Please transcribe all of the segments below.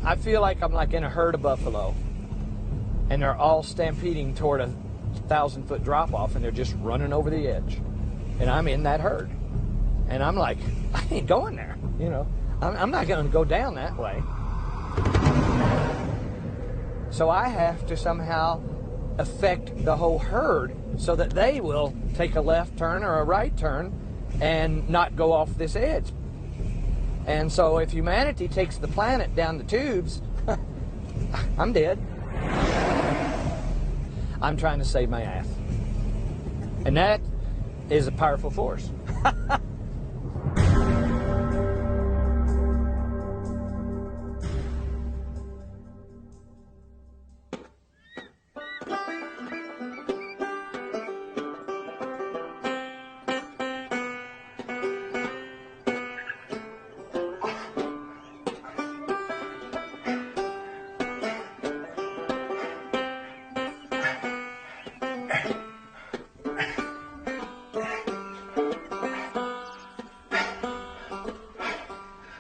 I feel like I'm like in a herd of buffalo, and they're all stampeding toward a 1,000-foot drop-off, and they're just running over the edge. And I'm in that herd. And I'm like, I ain't going there, you know. I'm not going to go down that way. So I have to somehow affect the whole herd so that they will take a left turn or a right turn and not go off this edge. And so if humanity takes the planet down the tubes, I'm dead. I'm trying to save my ass. And that is a powerful force.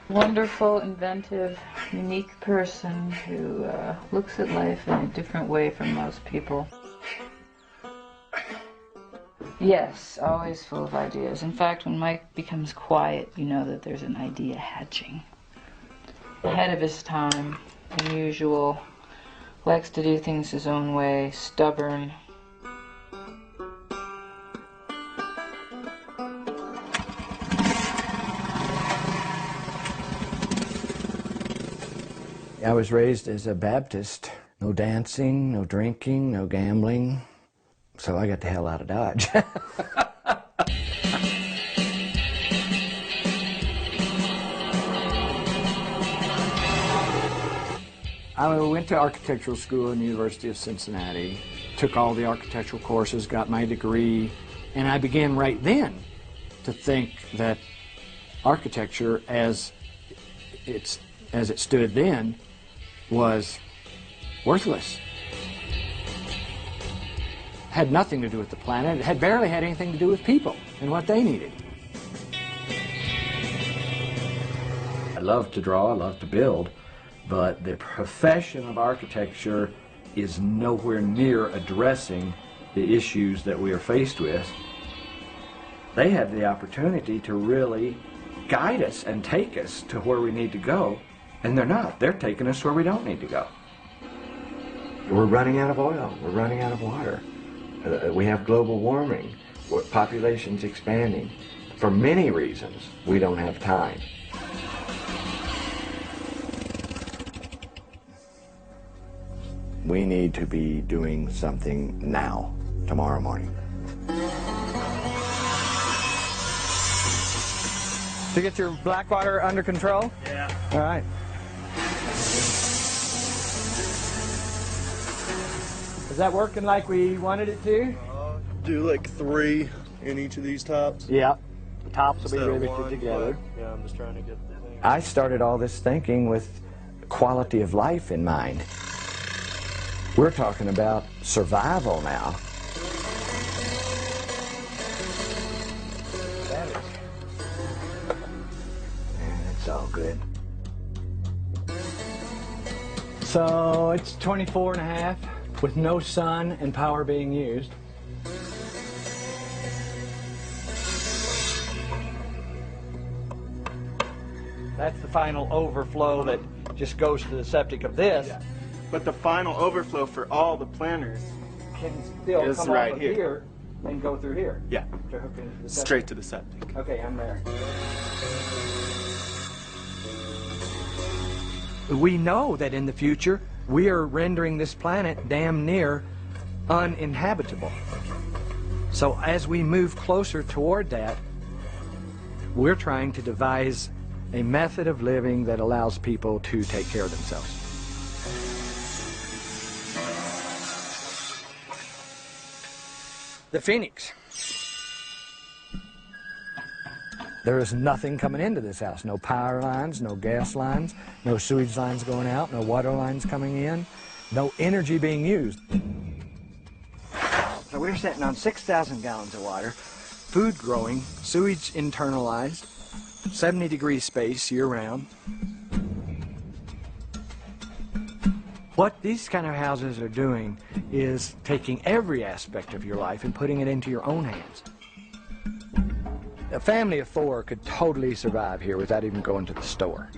Wonderful, inventive, unique person who looks at life in a different way from most people. Yes, always full of ideas. In fact, when Mike becomes quiet, you know that there's an idea hatching. Ahead of his time, unusual, likes to do things his own way, stubborn. I was raised as a Baptist. No dancing, no drinking, no gambling. So I got the hell out of Dodge. I went to architectural school in the University of Cincinnati, took all the architectural courses, got my degree, and I began right then to think that architecture as it stood then was worthless. Had nothing to do with the planet. It had barely had anything to do with people and what they needed. I love to draw, I love to build, but the profession of architecture is nowhere near addressing the issues that we are faced with. They have the opportunity to really guide us and take us to where we need to go. And they're not. They're taking us where we don't need to go. We're running out of oil. We're running out of water. We have global warming. Population's expanding. For many reasons, we don't have time. We need to be doing something now, tomorrow morning. To get your black water under control? Yeah. All right. Is that working like we wanted it to? Do like 3 in each of these tops. Yeah. The tops will be Instead of riveted one, together. but, yeah, I'm just trying to get the thing. I started all this thinking with quality of life in mind. We're talking about survival now. It's all good. So it's 24 and a half with no sun and power being used. That's the final overflow that just goes to the septic of this. Yeah. But the final overflow for all the planters Can still is come right off of here. here and go through here. Yeah. To hook into the septic. Straight to the septic. Okay, I'm there. We know that in the future we are rendering this planet damn near uninhabitable. So as we move closer toward that, we're trying to devise a method of living that allows people to take care of themselves. The Phoenix. There is nothing coming into this house. No power lines, no gas lines, no sewage lines going out, no water lines coming in, no energy being used. So we're sitting on 6,000 gallons of water, food growing, sewage internalized, 70-degree space year-round. What these kind of houses are doing is taking every aspect of your life and putting it into your own hands. A family of 4 could totally survive here without even going to the store.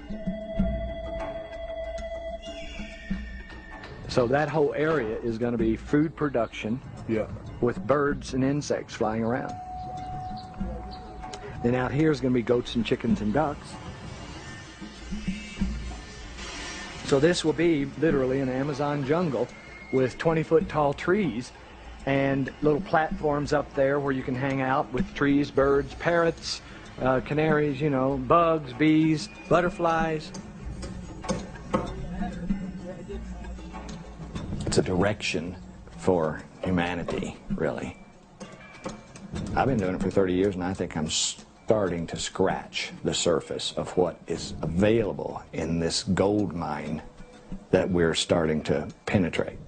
So that whole area is going to be food production, Yeah. with birds and insects flying around. Then out here is going to be goats and chickens and ducks. So this will be literally an Amazon jungle with 20-foot tall trees and little platforms up there where you can hang out with trees, birds, parrots, canaries, you know, bugs, bees, butterflies. It's a direction for humanity, really. I've been doing it for 30 years, and I think I'm starting to scratch the surface of what is available in this gold mine that we're starting to penetrate.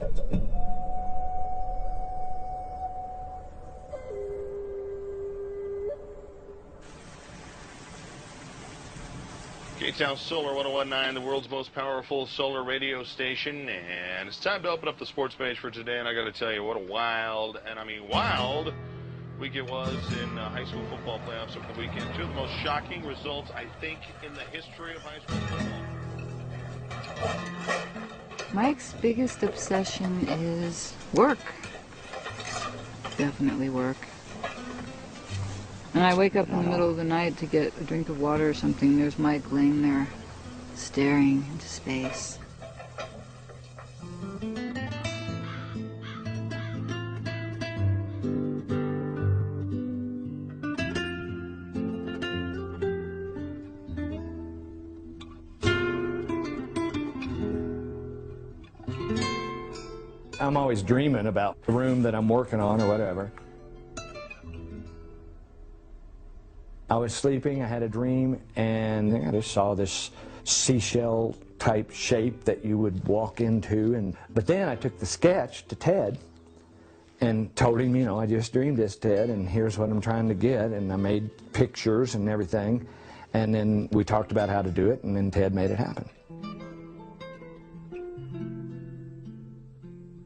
K-Town Solar 101.9, the world's most powerful solar radio station, and it's time to open up the sports page for today, and I got to tell you, what a wild, and I mean wild, week it was in high school football playoffs over the weekend. Two of the most shocking results, I think, in the history of high school football. Mike's biggest obsession is work. Definitely work. And I wake up in the middle of the night to get a drink of water or something. There's Mike laying there, staring into space. I'm always dreaming about the room that I'm working on or whatever. I was sleeping, I had a dream, and I just saw this seashell type shape that you would walk into. But then I took the sketch to Ted and told him, you know, I just dreamed this, Ted, and here's what I'm trying to get. And I made pictures and everything. And then we talked about how to do it, and then Ted made it happen.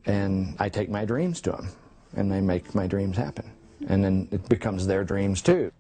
And I take my dreams to them, and they make my dreams happen. And then it becomes their dreams too.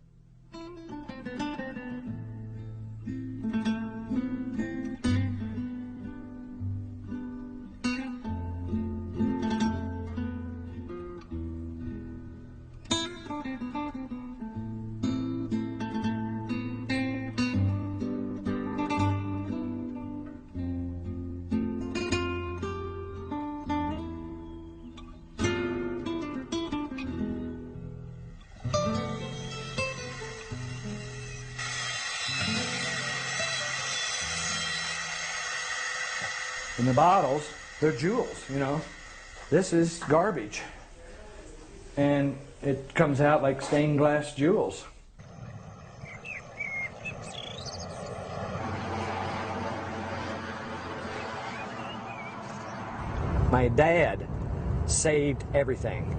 And the bottles, they're jewels, you know. This is garbage. And it comes out like stained glass jewels. My dad saved everything.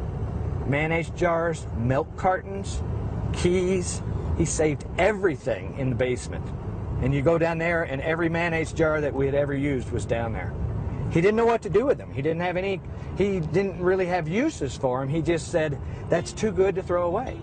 Mayonnaise jars, milk cartons, keys. He saved everything in the basement. And you go down there, and every mayonnaise jar that we had ever used was down there. He didn't know what to do with them. He didn't really have uses for them. He just said, that's too good to throw away.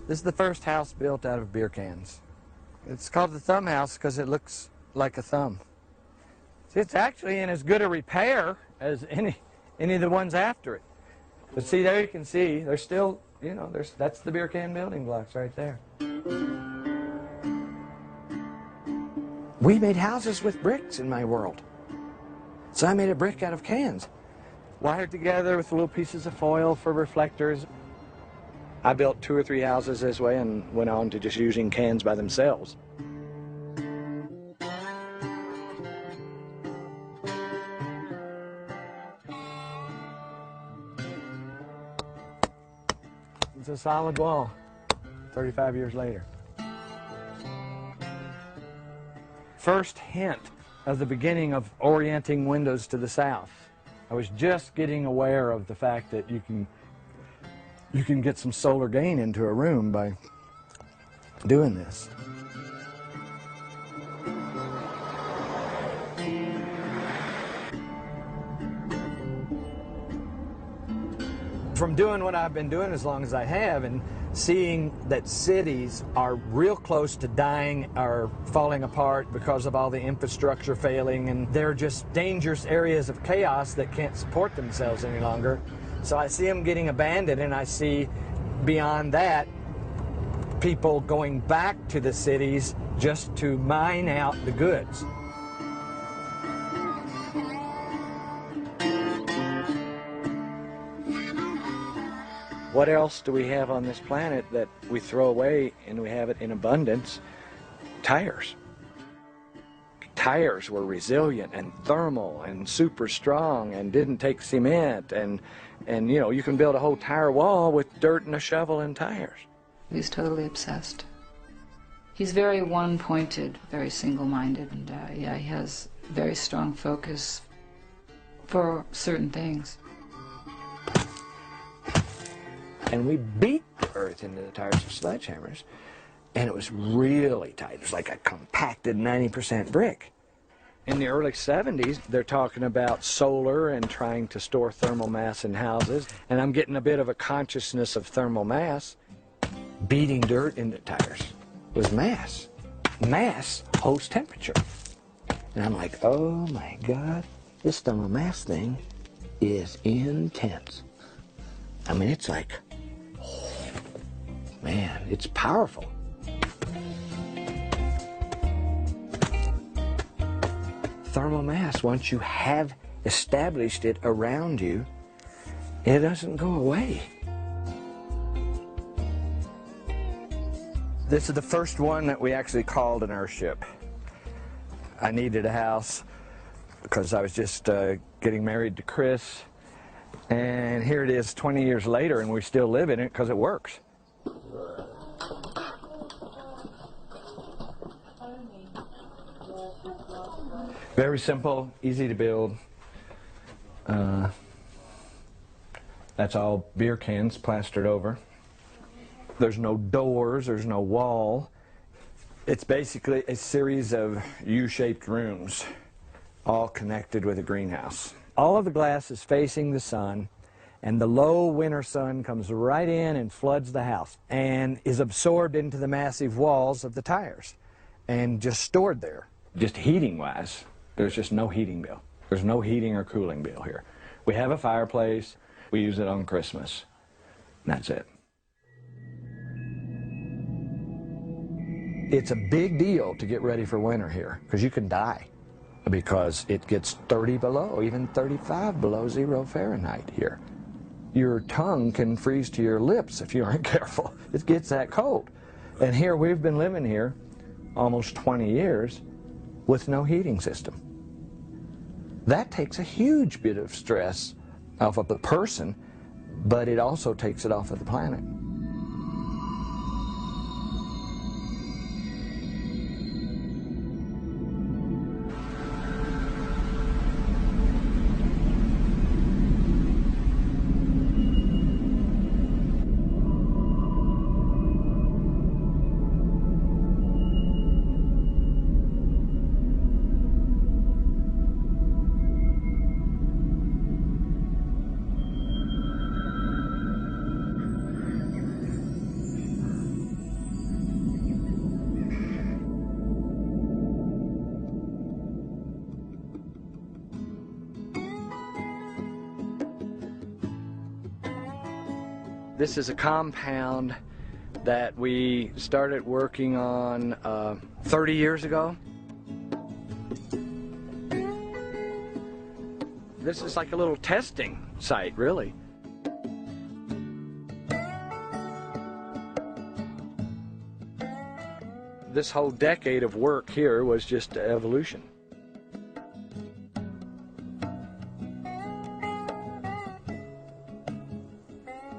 This is the first house built out of beer cans. It's called the Thumb House because it looks like a thumb. See, it's actually in as good a repair as any of the ones after it. But see, there you can see, there's still, you know, that's the beer can building blocks right there. We made houses with bricks in my world. So I made a brick out of cans, wired together with little pieces of foil for reflectors. I built 2 or 3 houses this way and went on to just using cans by themselves. It's a solid wall, 35 years later. First hint of the beginning of orienting windows to the south. I was just getting aware of the fact that you can get some solar gain into a room by doing this. From doing what I've been doing as long as I have and seeing that cities are real close to dying or falling apart because of all the infrastructure failing, and they're just dangerous areas of chaos that can't support themselves any longer. So I see them getting abandoned, and I see beyond that people going back to the cities just to mine out the goods. What else do we have on this planet that we throw away and we have it in abundance? Tires. Tires were resilient and thermal and super strong and didn't take cement, and you know, you can build a whole tire wall with dirt and a shovel and tires. He's totally obsessed. He's very one-pointed, very single-minded, and yeah, he has very strong focus for certain things. And we beat the earth into the tires with sledgehammers, and it was really tight. It was like a compacted 90% brick. In the early 70s, they're talking about solar and trying to store thermal mass in houses, and I'm getting a bit of a consciousness of thermal mass. Beating dirt into tires was mass. Mass holds temperature. And I'm like, oh my God, this thermal mass thing is intense. I mean, it's like, man, it's powerful. Thermal mass, once you have established it around you, it doesn't go away. This is the first one that we actually called an earthship. I needed a house because I was just getting married to Chris, and here it is 20 years later, and we still live in it because it works. Very simple, easy to build. That's all beer cans plastered over. There's no doors, there's no wall. It's basically a series of U-shaped rooms, all connected with a greenhouse. All of the glass is facing the sun, and the low winter sun comes right in and floods the house and is absorbed into the massive walls of the tires and just stored there. Just heating-wise, there's just no heating bill. There's no heating or cooling bill here. We have a fireplace. We use it on Christmas. And that's it. It's a big deal to get ready for winter here because you can die because it gets 30 below, even 35 below 0 Fahrenheit here. Your tongue can freeze to your lips if you aren't careful. It gets that cold. And here we've been living here almost 20 years with no heating system. That takes a huge bit of stress off of the person, but it also takes it off of the planet. This is a compound that we started working on 30 years ago. This is like a little testing site, really. This whole decade of work here was just evolution.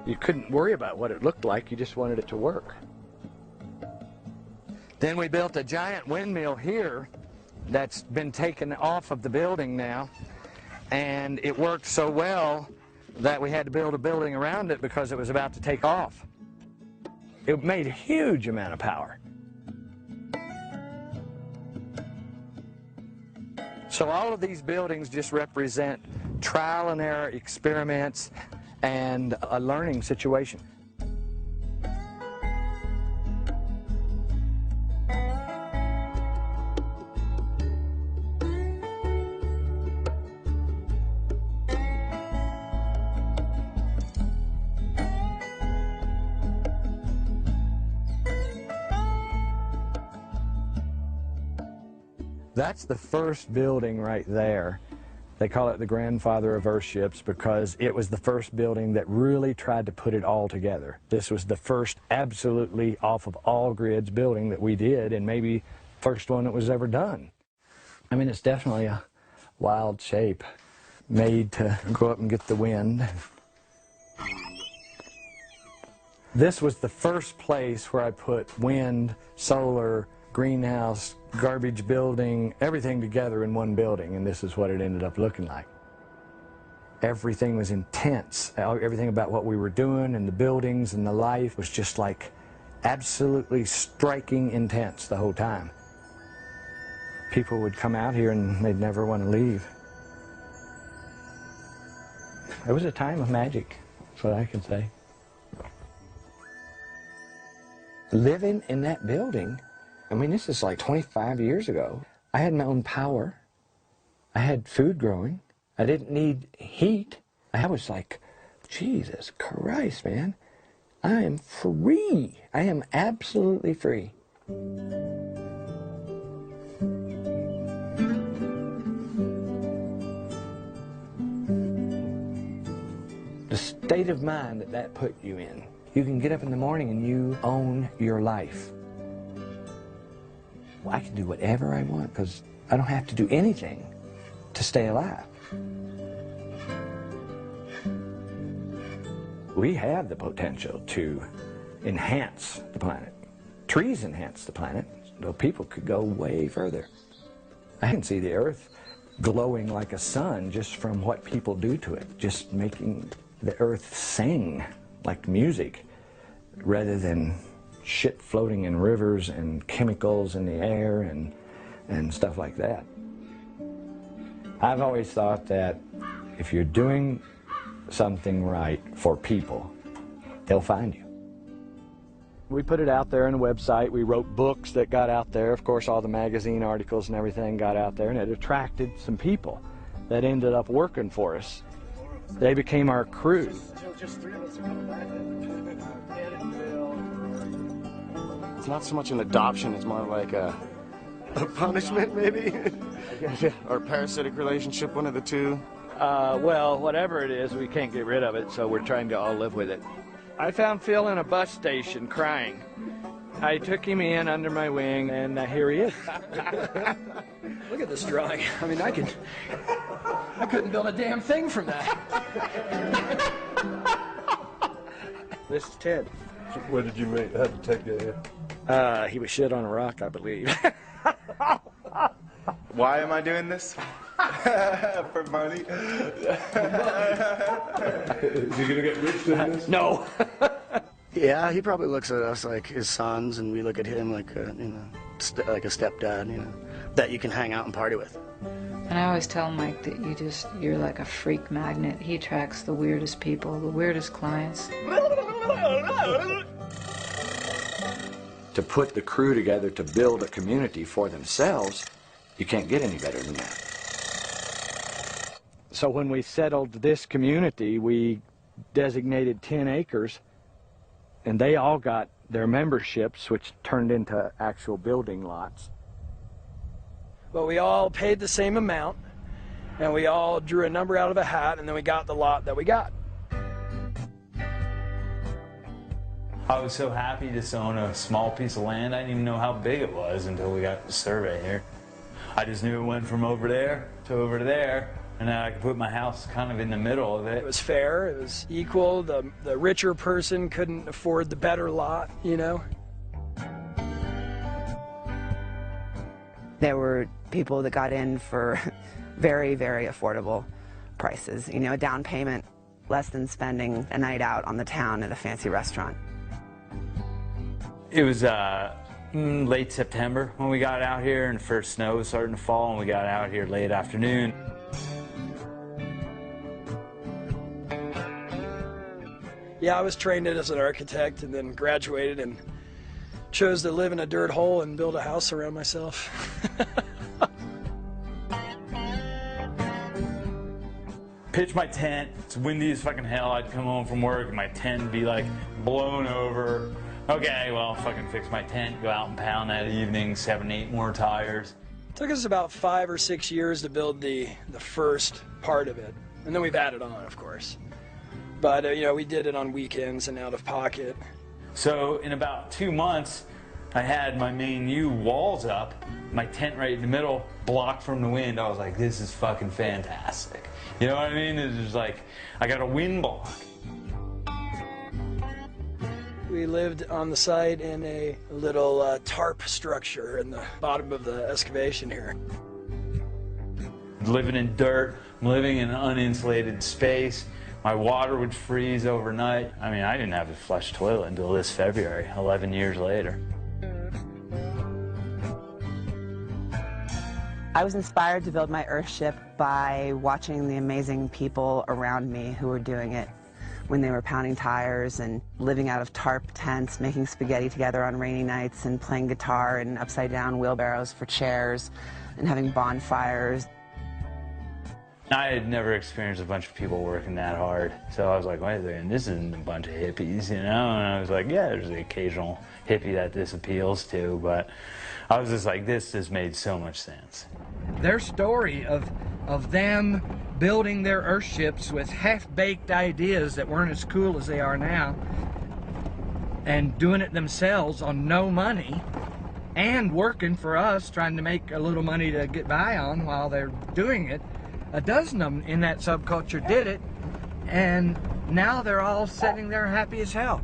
You couldn't worry about what it looked like, you just wanted it to work. Then we built a giant windmill here that's been taken off of the building now, and it worked so well that we had to build a building around it because it was about to take off. It made a huge amount of power. So all of these buildings just represent trial and error experiments and a learning situation. That's the first building right there. They call it the grandfather of earthships because it was the first building that really tried to put it all together. This was the first absolutely off of all grids building that we did, and maybe first one that was ever done. I mean, it's definitely a wild shape, made to go up and get the wind. This was the first place where I put wind, solar, greenhouse, garbage building, everything together in one building, and this is what it ended up looking like. Everything was intense. Everything about what we were doing and the buildings and the life was just like absolutely striking intense the whole time. People would come out here and they'd never want to leave. It was a time of magic, that's what I can say. Living in that building, I mean, this is like 25 years ago. I had my own power. I had food growing. I didn't need heat. I was like, Jesus Christ, man. I am free. I am absolutely free. The state of mind that that put you in. You can get up in the morning and you own your life. Well, I can do whatever I want because I don't have to do anything to stay alive. We have the potential to enhance the planet. Trees enhance the planet, though people could go way further. I can see the earth glowing like a sun just from what people do to it, just making the earth sing like music rather than shit floating in rivers and chemicals in the air and stuff like that. I've always thought that if you're doing something right for people, they'll find you. We put it out there on the website. We wrote books that got out there. Of course, all the magazine articles and everything got out there, and it attracted some people that ended up working for us. They became our crew. It's not so much an adoption, it's more like a punishment, maybe? Or a parasitic relationship, one of the two. Well, whatever it is, we can't get rid of it, so we're trying to all live with it. I found Phil in a bus station crying. I took him in under my wing, and here he is. Look at this drawing. I mean, I couldn't build a damn thing from that. This is Ted. Where did you meet? How did you take that? He was shit on a rock, I believe. Why am I doing this? For money? Is he gonna get rich doing this? No. Yeah, he probably looks at us like his sons, and we look at him like like a stepdad, that you can hang out and party with. And I always tell Mike that you're like a freak magnet. He attracts the weirdest people, the weirdest clients. To put the crew together to build a community for themselves, you can't get any better than that. So when we settled this community, we designated 10 acres, and they all got their memberships, which turned into actual building lots. But we all paid the same amount, and we all drew a number out of a hat, and then we got the lot that we got. I was so happy to own a small piece of land. I didn't even know how big it was until we got the survey here. I just knew it went from over there to over to there, and then I could put my house kind of in the middle of it. It was fair, it was equal. The richer person couldn't afford the better lot, There were people that got in for very, very affordable prices. A down payment less than spending a night out on the town at a fancy restaurant. It was late September when we got out here, and the first snow was starting to fall, and we got out here late afternoon. Yeah, I was trained as an architect and then graduated and chose to live in a dirt hole and build a house around myself. Pitch my tent. It's windy as fucking hell. I'd come home from work and my tent would be like blown over. Okay, well, fucking fix my tent, go out and pound that evening, 7, 8 more tires. It took us about 5 or 6 years to build the first part of it. And then we've added on, of course. But, we did it on weekends and out of pocket. So in about 2 months, I had my main U walls up, my tent right in the middle, blocked from the wind. I was like, this is fucking fantastic. You know what I mean? It's just like, I got a wind block. We lived on the site in a little tarp structure in the bottom of the excavation here. Living in dirt, I'm living in an uninsulated space. My water would freeze overnight. I mean, I didn't have a flush toilet until this February, 11 years later. I was inspired to build my Earthship by watching the amazing people around me who were doing it when they were pounding tires and living out of tarp tents, making spaghetti together on rainy nights and playing guitar in upside-down wheelbarrows for chairs and having bonfires. I had never experienced a bunch of people working that hard, so I was like, wait a second, this isn't a bunch of hippies, And I was like, yeah, there's the occasional hippie that this appeals to, but I was just like, this just made so much sense. Their story of them building their Earthships with half-baked ideas that weren't as cool as they are now, and doing it themselves on no money, and working for us, trying to make a little money to get by on while they're doing it. A dozen of them in that subculture did it, and now they're all sitting there happy as hell.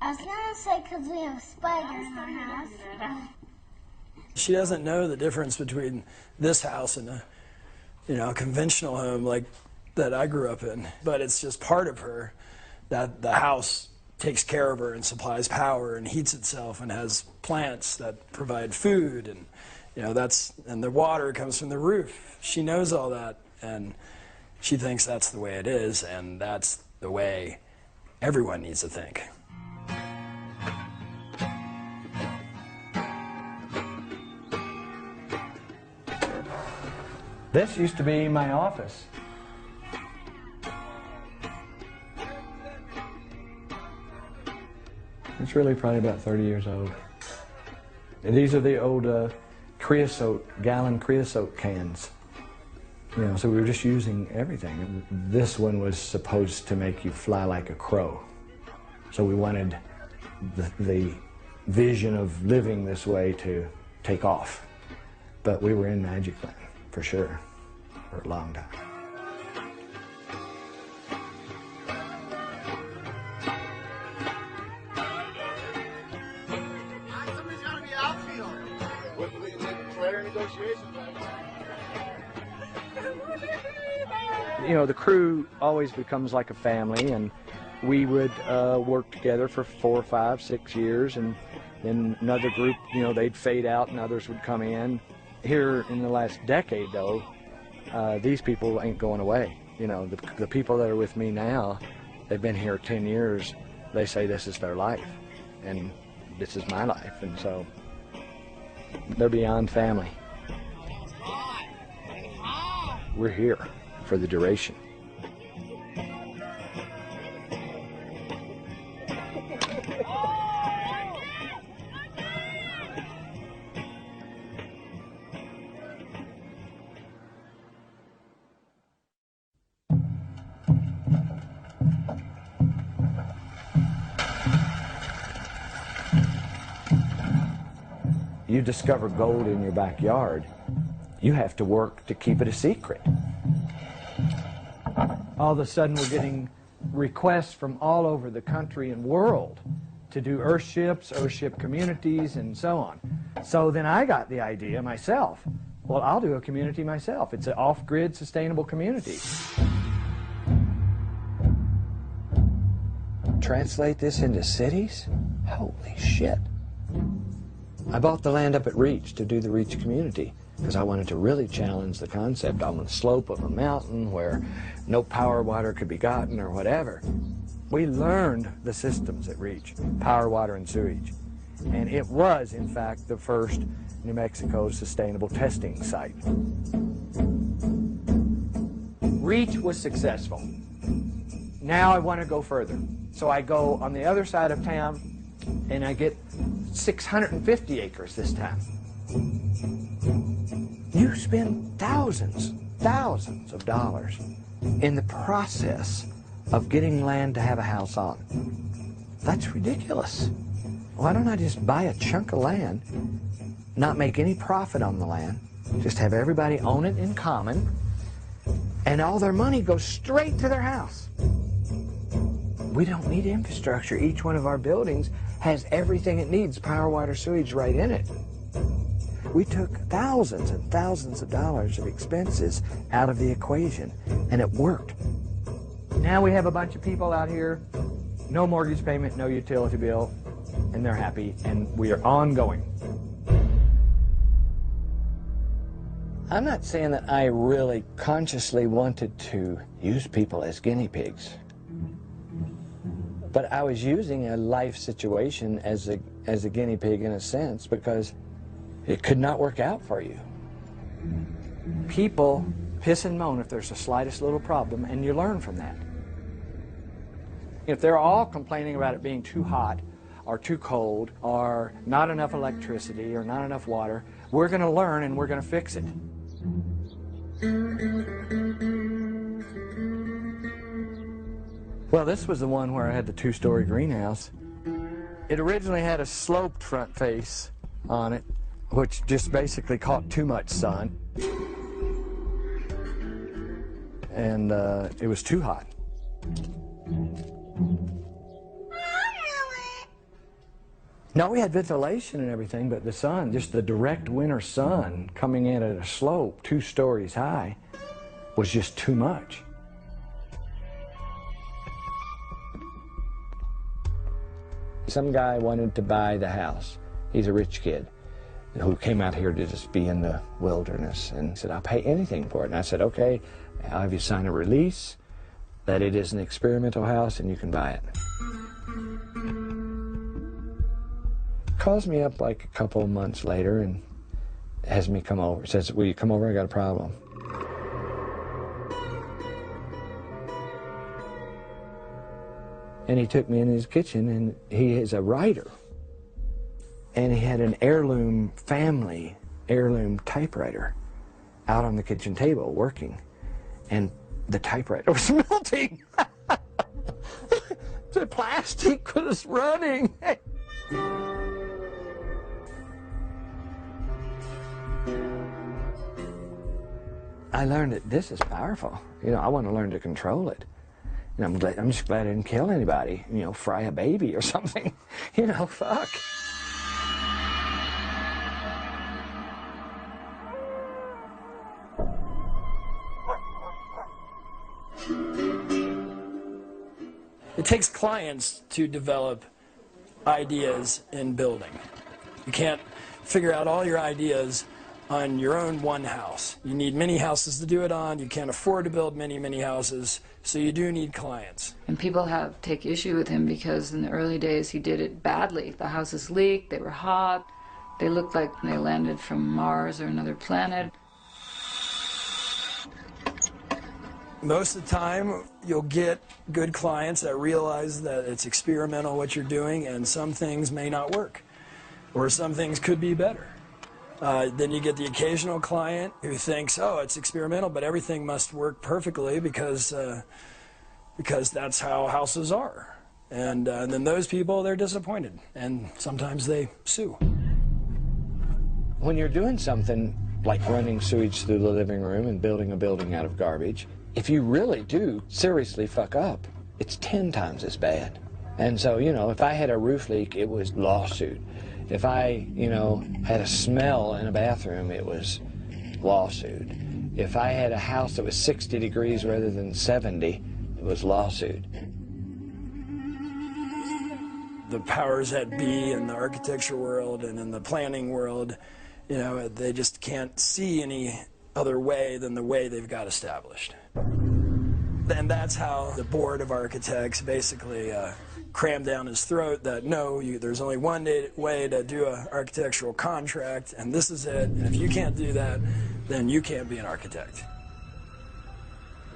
I was gonna say because we have spiders in our house. She doesn't know the difference between this house and a conventional home like that I grew up in. But it's just part of her that the house takes care of her and supplies power and heats itself and has plants that provide food and and the water comes from the roof. She knows all that, And she thinks that's the way it is, and that's the way everyone needs to think. This used to be my office. It's really probably about 30 years old. And these are the old gallon creosote cans. You know, so we were just using everything. This one was supposed to make you fly like a crow. So we wanted the vision of living this way to take off. But we were in Magic Land, for sure, for a long time. Somebody's got to be outfield. Player negotiations. You know, the crew always becomes like a family, and we would work together for 4, 5, 6 years, and then another group, you know, they'd fade out and others would come in. Here in the last decade, though, these people ain't going away. You know, the people that are with me now, they've been here 10 years. They say this is their life, and this is my life, and so they're beyond family. We're here for the duration. You discover gold in your backyard, you have to work to keep it a secret. All of a sudden we're getting requests from all over the country and world to do earthship communities, and so on. So then I got the idea myself, well, I'll do a community myself. It's an off-grid sustainable community. Translate this into cities? Holy shit. I bought the land up at Reach to do the Reach community because I wanted to really challenge the concept on the slope of a mountain where no power water could be gotten or whatever. We learned the systems at Reach, power, water, and sewage. And it was, in fact, the first New Mexico sustainable testing site. Reach was successful. Now I want to go further. So I go on the other side of town and I get 650 acres this time. You spend thousands of dollars in the process of getting land to have a house on. That's ridiculous. Why don't I just buy a chunk of land, not make any profit on the land, just have everybody own it in common, and all their money goes straight to their house. We don't need infrastructure. Each one of our buildings has everything it needs, power, water, sewage right in it. We took thousands and thousands of dollars of expenses out of the equation, and it worked. Now we have a bunch of people out here, no mortgage payment, no utility bill, and they're happy, and we are ongoing. I'm not saying that I really consciously wanted to use people as guinea pigs. But I was using a life situation as a guinea pig in a sense, because it could not work out for you. People piss and moan if there's the slightest little problem, and you learn from that. If they're all complaining about it being too hot or too cold or not enough electricity or not enough water, we're going to learn and we're going to fix it. Well, this was the one where I had the 2-story greenhouse. It originally had a sloped front face on it, which just basically caught too much sun. And it was too hot. No, we had ventilation and everything, but the sun, just the direct winter sun coming in at a slope 2 stories high, was just too much. Some guy wanted to buy the house. He's a rich kid who came out here to just be in the wilderness, and said, I'll pay anything for it. And I said, okay. I'll have you sign a release that it is an experimental house and you can buy it. Calls me up like a couple of months later and has me come over. Says, will you come over? I got a problem. And he took me in his kitchen, and he is a writer. And he had an heirloom typewriter out on the kitchen table working. And the typewriter was melting. The plastic was running. I learned that this is powerful. You know, I want to learn to control it. And I'm just glad I didn't kill anybody, you know, fry a baby or something. You know, fuck. It takes clients to develop ideas in building. You can't figure out all your ideas on your own one house. You need many houses to do it on. You can't afford to build many houses, so you do need clients. And people take issue with him because in the early days he did it badly. The houses leaked, they were hot, they looked like they landed from Mars or another planet. Most of the time, you'll get good clients that realize that it's experimental what you're doing, and some things may not work, or some things could be better. Then you get the occasional client who thinks, oh, it's experimental, but everything must work perfectly because that's how houses are. And then those people, they're disappointed, and sometimes they sue. When you're doing something like running sewage through the living room and building a building out of garbage, if you really do seriously fuck up, it's 10 times as bad. And so, you know, if I had a roof leak, it was lawsuit. If I, you know, had a smell in a bathroom, it was lawsuit. If I had a house that was 60 degrees rather than 70, it was lawsuit. The powers that be in the architecture world and in the planning world, you know, they just can't see any other way than the way they've got established. And that's how the board of architects basically crammed down his throat that no, there's only one way to do an architectural contract, and this is it. And if you can't do that, then you can't be an architect.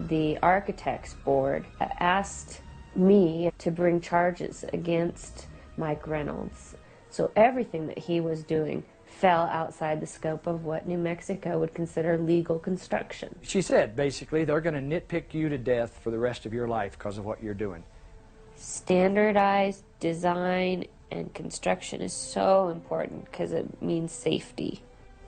The architects board asked me to bring charges against Mike Reynolds. So everything that he was doing fell outside the scope of what New Mexico would consider legal construction. She said, basically, they're going to nitpick you to death for the rest of your life because of what you're doing. Standardized design and construction is so important because it means safety.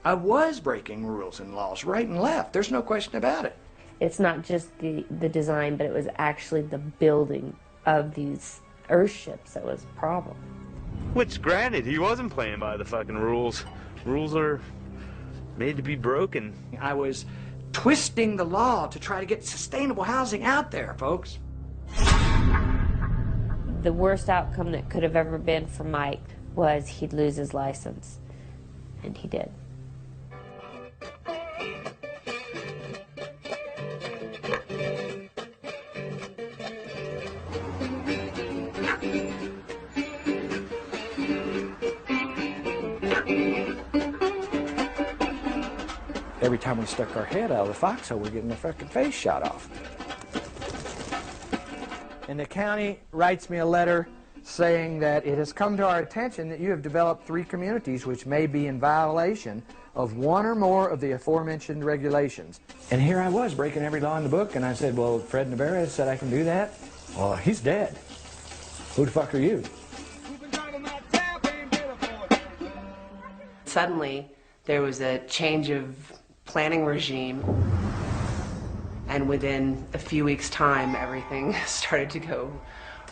I was breaking rules and laws right and left. There's no question about it. It's not just the design, but it was actually the building of these Earthships that was a problem. Which, granted, he wasn't playing by the fucking rules. Rules are made to be broken. I was twisting the law to try to get sustainable housing out there, folks. The worst outcome that could have ever been for Mike was he'd lose his license, and he did. Every time we stuck our head out of the foxhole, we're getting our fucking face shot off. And the county writes me a letter saying that it has come to our attention that you have developed 3 communities which may be in violation of one or more of the aforementioned regulations. And here I was breaking every law in the book, and I said, well, Fred Navarra said I can do that. Well, he's dead. Who the fuck are you? Suddenly, there was a change of planning regime, and within a few weeks' time, everything started to go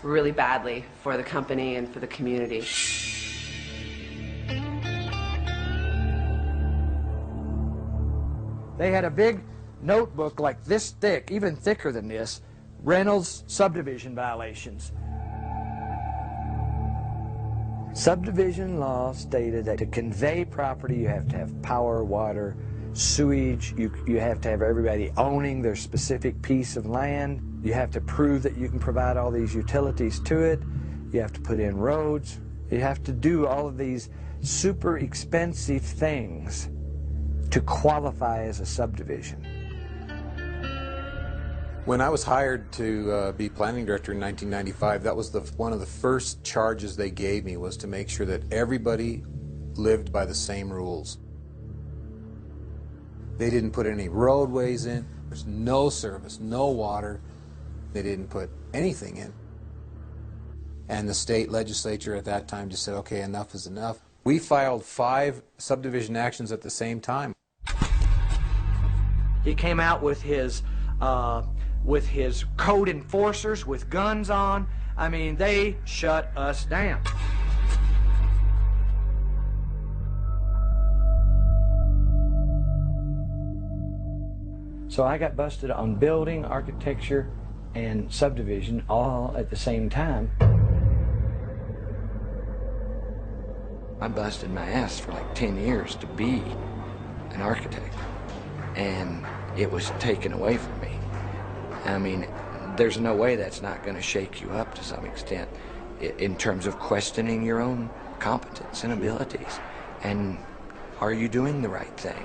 really badly for the company and for the community. They had a big notebook like this thick, even thicker than this, Reynolds subdivision violations. Subdivision law stated that to convey property you have to have power, water, sewage. You have to have everybody owning their specific piece of land. You have to prove that you can provide all these utilities to it. You have to put in roads. You have to do all of these super expensive things to qualify as a subdivision. When I was hired to be planning director in 1995, that was one of the first charges they gave me, was to make sure that everybody lived by the same rules. They didn't put any roadways in. There's no service, no water. They didn't put anything in. And the state legislature at that time just said, okay, enough is enough. We filed 5 subdivision actions at the same time. He came out with his code enforcers with guns on. I mean, they shut us down. So I got busted on building, architecture, and subdivision all at the same time. I busted my ass for like 10 years to be an architect, and it was taken away from me. I mean, there's no way that's not going to shake you up to some extent in terms of questioning your own competence and abilities. And are you doing the right thing?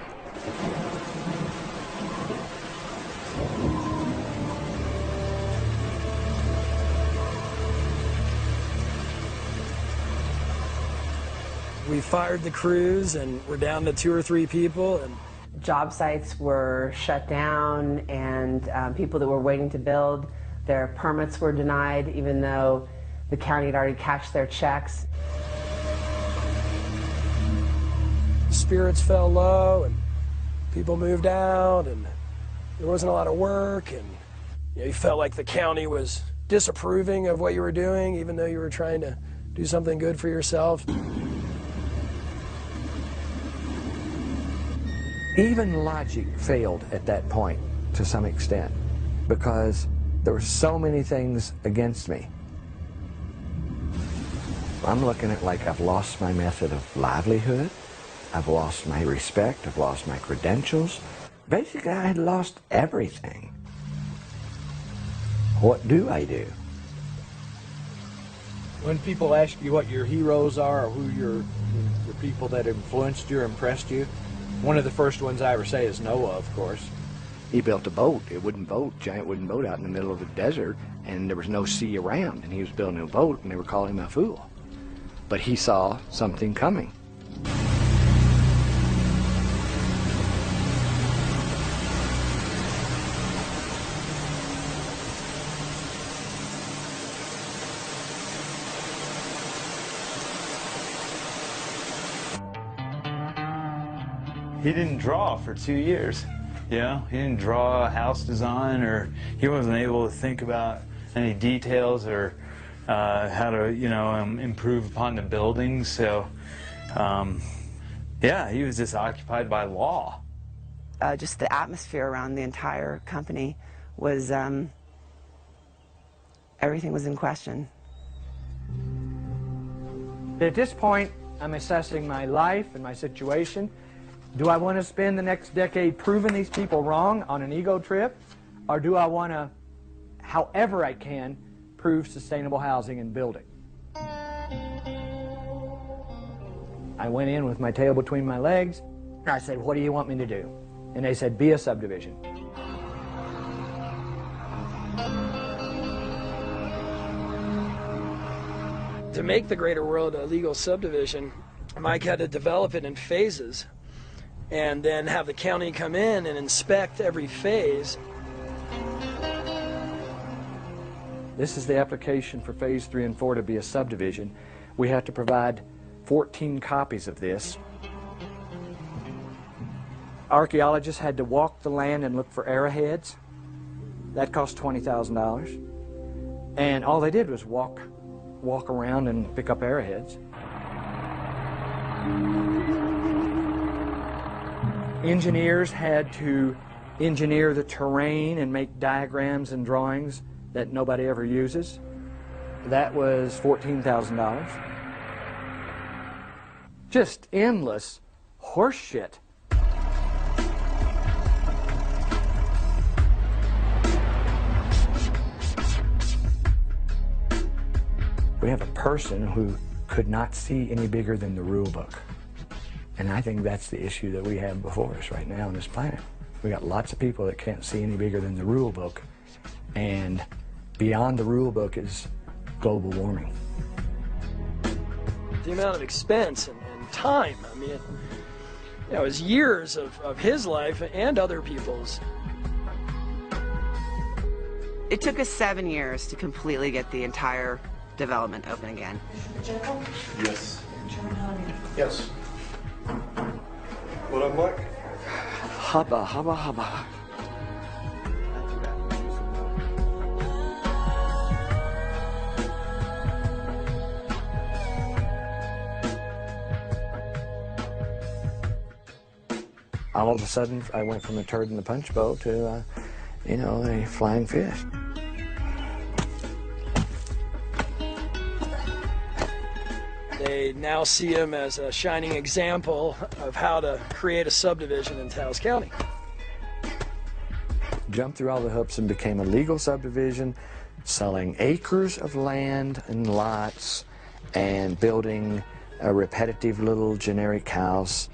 We fired the crews and we're down to 2 or 3 people. And job sites were shut down, and people that were waiting to build, their permits were denied even though the county had already cashed their checks. Spirits fell low and people moved out and there wasn't a lot of work, and you felt like the county was disapproving of what you were doing even though you were trying to do something good for yourself. Even logic failed at that point to some extent because there were so many things against me. I'm looking at like I've lost my method of livelihood, I've lost my respect, I've lost my credentials. Basically, I had lost everything. What do I do? When people ask you what your heroes are or who the people that influenced you or impressed you, one of the first ones I ever say is Noah, of course. He built a boat, a wooden boat, giant wooden boat out in the middle of the desert, and there was no sea around, and he was building a boat, and they were calling him a fool. But he saw something coming. He didn't draw for 2 years. You know, he didn't draw a house design, or he wasn't able to think about any details or how to, you know, improve upon the buildings. So, yeah, he was just occupied by law. Just the atmosphere around the entire company was, everything was in question. At this point, I'm assessing my life and my situation. Do I want to spend the next decade proving these people wrong on an ego trip? Or do I want to, however I can, prove sustainable housing and building? I went in with my tail between my legs. I said, what do you want me to do? And they said, be a subdivision. to make the Greater World a legal subdivision, Mike had to develop it in phases and then have the county come in and inspect every phase. This is the application for phase 3 and 4 to be a subdivision. We have to provide 14 copies of this. Archaeologists had to walk the land and look for arrowheads. That cost $20,000. And all they did was walk around and pick up arrowheads. Engineers had to engineer the terrain and make diagrams and drawings that nobody ever uses. That was $14,000. Just endless horse shit. We have a person who could not see any bigger than the rule book. And I think that's the issue that we have before us right now on this planet. We got lots of people that can't see any bigger than the rule book, and beyond the rule book is global warming. The amount of expense and time, I mean, it was years of his life and other people's. It took us 7 years to completely get the entire development open again. Yes. Yes. What up, Mike? Hubba, hubba, hubba. All of a sudden, I went from a turd in the punch bowl to, you know, a flying fish. They now see him as a shining example of how to create a subdivision in Taos County. Jumped through all the hoops and became a legal subdivision, selling acres of land and lots and building a repetitive little generic house.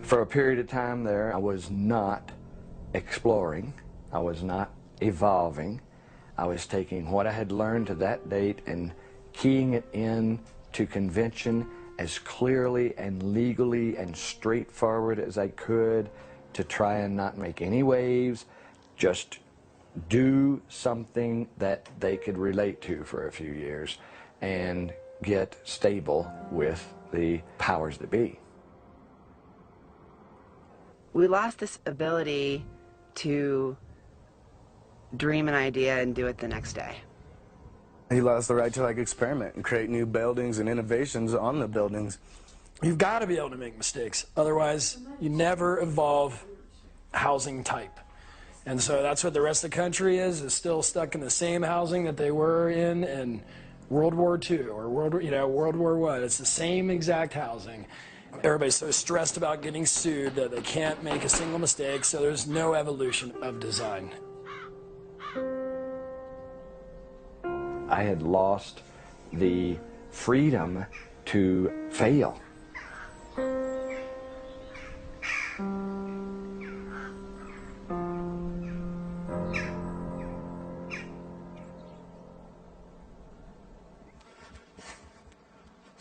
For a period of time there, I was not exploring, I was not evolving. I was taking what I had learned to that date and keying it in to convention as clearly and legally and straightforward as I could to try and not make any waves, just do something that they could relate to for a few years and get stable with the powers that be. We lost this ability to dream an idea and do it the next day. He lost the right to experiment and create new buildings and innovations on the buildings. You've got to be able to make mistakes. Otherwise, you never evolve housing type. And so that's what the rest of the country is still stuck in the same housing that they were in World War II or World War I. It's the same exact housing. Everybody's so stressed about getting sued that they can't make a single mistake, so there's no evolution of design. I had lost the freedom to fail.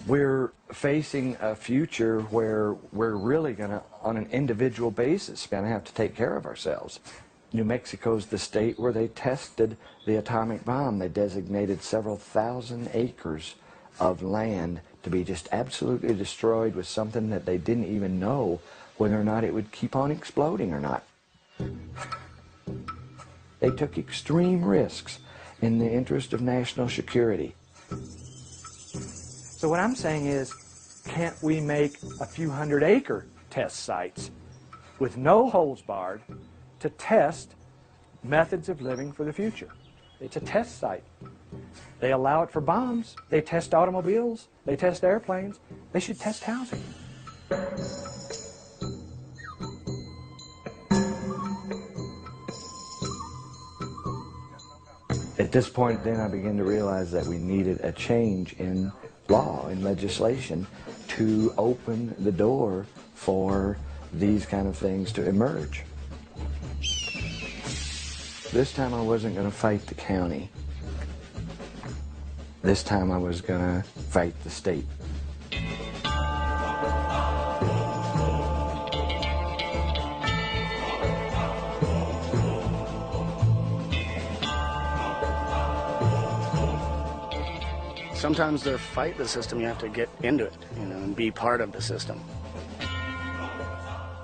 We're facing a future where we're really going to, on an individual basis, going to have to take care of ourselves. New Mexico's the state where they tested the atomic bomb. They designated several thousand acres of land to be just absolutely destroyed with something that they didn't even know whether or not it would keep on exploding or not. They took extreme risks in the interest of national security. So what I'm saying is, can't we make a few hundred-acre test sites with no holds barred to test methods of living for the future? It's a test site. They allow it for bombs. They test automobiles. They test airplanes. They should test housing. At this point, then, I began to realize that we needed a change in law and legislation to open the door for these kind of things to emerge. This time I wasn't going to fight the county. This time I was going to fight the state. Sometimes to fight the system, you have to get into it, and be part of the system.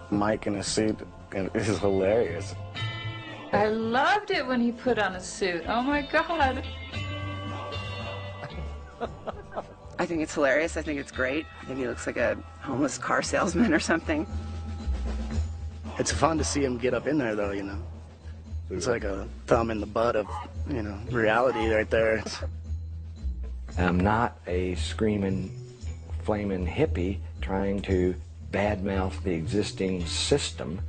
Mike in a suit is hilarious. I loved it when he put on a suit. Oh my God. I think it's hilarious. I think it's great. I think he looks like a homeless car salesman or something. It's fun to see him get up in there, though, It's like a thumb in the butt of, reality right there. I'm not a screaming, flaming hippie trying to badmouth the existing system.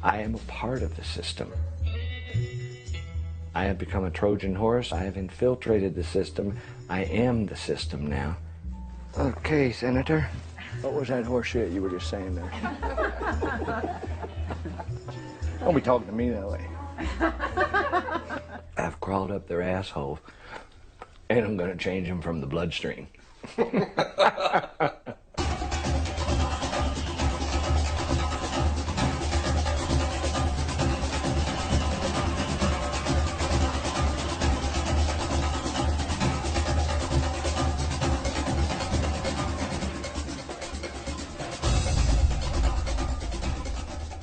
I am a part of the system. I have become a Trojan horse. I have infiltrated the system. I am the system now. Okay, Senator. What was that horse shit you were just saying there? Don't be talking to me that way. I've crawled up their asshole, and I'm going to change them from the bloodstream.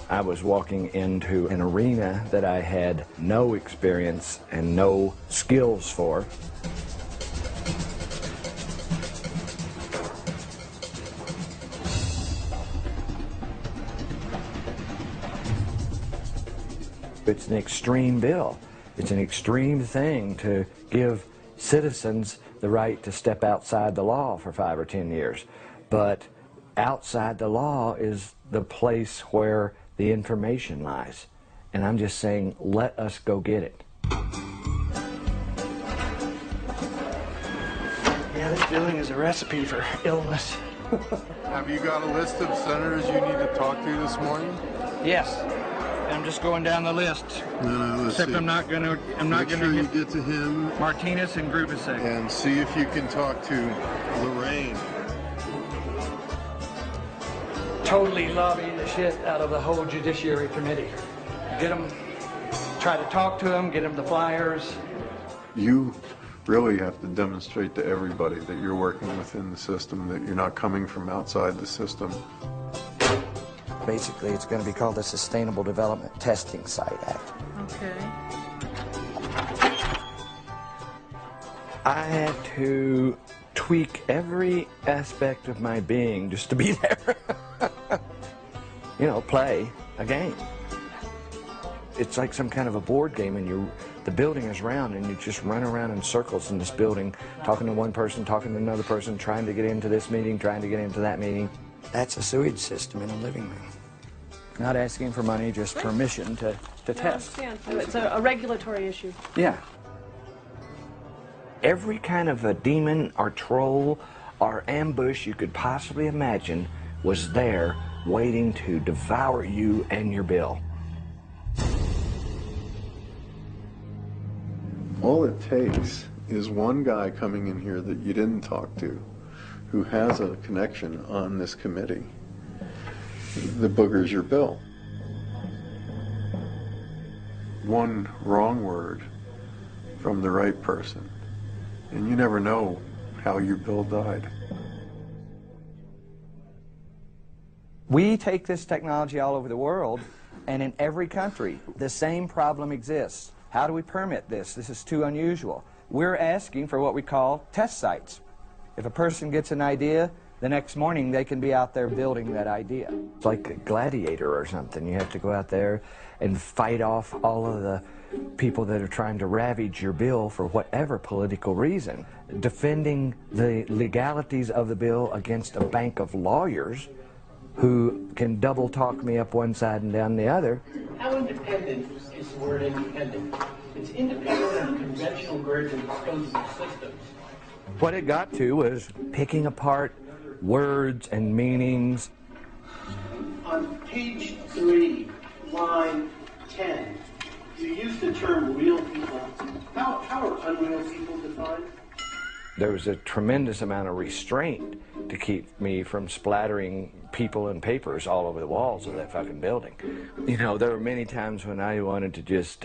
I was walking into an arena that I had no experience and no skills for. It's an extreme bill. It's an extreme thing to give citizens the right to step outside the law for 5 or 10 years. But outside the law is the place where the information lies. And I'm just saying, let us go get it. Yeah, this building is a recipe for illness. Have you got a list of senators you need to talk to this morning? Yes. I'm just going down the list. No, let's Except see. I'm not gonna Make sure you get to him. Martinez and Grubasek. And see if you can talk to Lorraine. Totally lobby the shit out of the whole Judiciary Committee. Get them, try to talk to them, get them the flyers. You really have to demonstrate to everybody that you're working within the system, that you're not coming from outside the system. Basically, it's going to be called the Sustainable Development Testing Site Act. Okay. I had to tweak every aspect of my being just to be there. You know, play a game. It's like some kind of a board game, and the building is round, and you just run around in circles in this building, talking to one person, talking to another person, trying to get into this meeting, trying to get into that meeting. That's a sewage system in a living room. Not asking for money, just permission to test. I understand. It's a regulatory issue. Yeah. Every kind of a demon or troll or ambush you could possibly imagine was there waiting to devour you and your bill. All it takes is one guy coming in here that you didn't talk to, who has a connection on this committee, that boogers your bill. One wrong word from the right person, and you never know how your bill died. We take this technology all over the world, and in every country, the same problem exists. How do we permit this? This is too unusual. We're asking for what we call test sites. If a person gets an idea, the next morning they can be out there building that idea. It's like a gladiator or something. You have to go out there and fight off all of the people that are trying to ravage your bill for whatever political reason. Defending the legalities of the bill against a bank of lawyers who can double talk me up one side and down the other. How independent is the word independent? It's independent of conventional grids and disposable systems. What it got to was picking apart words and meanings. On page 3, line 10, you use the term real people. How are unreal people defined? There was a tremendous amount of restraint to keep me from splattering people and papers all over the walls of that fucking building. You know, there were many times when I wanted to just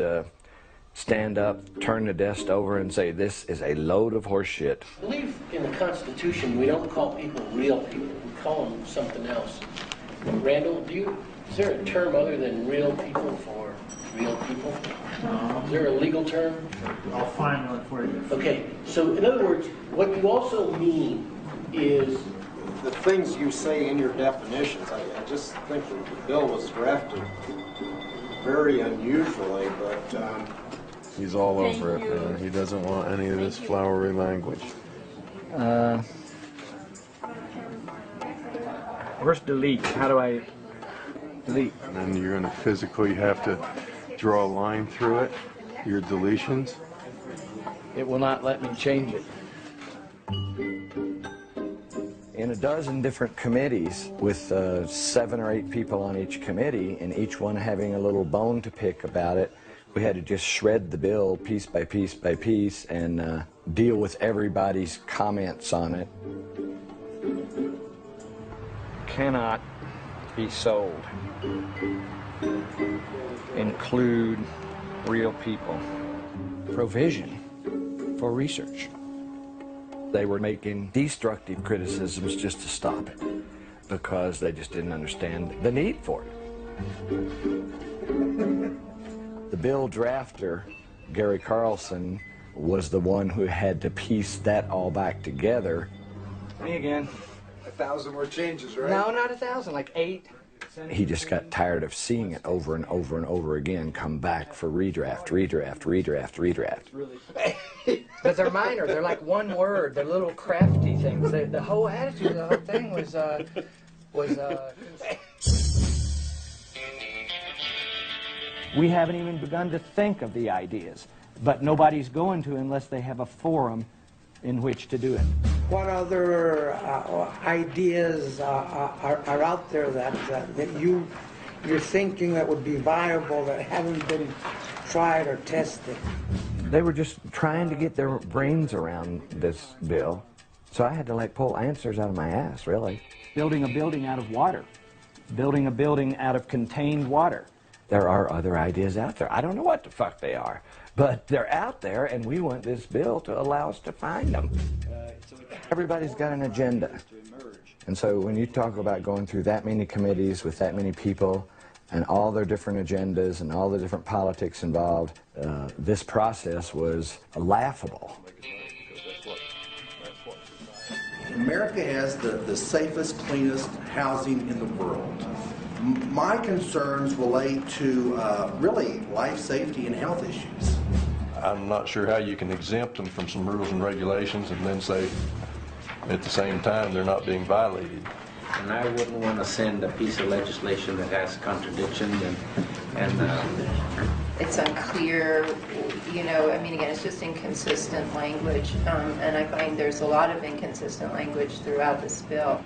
stand up, turn the desk over, and say, this is a load of horse shit. I believe in the Constitution we don't call people real people. We call them something else. Randall, is there a term other than real people for real people? Is there a legal term? I'll find one for you. Okay, so in other words, what you also mean is the things you say in your definitions. I just think that the bill was drafted very unusually, but he's all over it, man. He doesn't want any of this flowery language. Where's delete? How do I delete? And then you're going to physically have to draw a line through it, your deletions. It will not let me change it. In a dozen different committees with 7 or 8 people on each committee and each one having a little bone to pick about it, we had to just shred the bill piece by piece by piece and deal with everybody's comments on it. Cannot be sold. Include real people. Provision for research. They were making destructive criticisms just to stop it because they just didn't understand the need for it. The bill drafter, Gary Carlson, was the one who had to piece that all back together. Me again. 1,000 more changes, right? No, not 1,000, like 8. He just got tired of seeing it over and over and over again come back for redraft, redraft, redraft, redraft. But they're minor. They're like one word. They're little crafty things. The whole attitude of the whole thing was We haven't even begun to think of the ideas, but nobody's going to unless they have a forum in which to do it. What other ideas are out there that you're thinking that would be viable that haven't been tried or tested? They were just trying to get their brains around this bill, so I had to like pull answers out of my ass, really. Building a building out of water. Building a building out of contained water. There are other ideas out there. I don't know what the fuck they are, but they're out there, and we want this bill to allow us to find them. Everybody's got an agenda. And so when you talk about going through that many committees with that many people and all their different agendas and all the different politics involved, this process was laughable. America has the safest, cleanest housing in the world. My concerns relate to really life safety and health issues. I'm not sure how you can exempt them from some rules and regulations and then say at the same time they're not being violated. And I wouldn't want to send a piece of legislation that has contradictions and it's unclear, you know, I mean, again, it's just inconsistent language, and I find there's a lot of inconsistent language throughout this bill.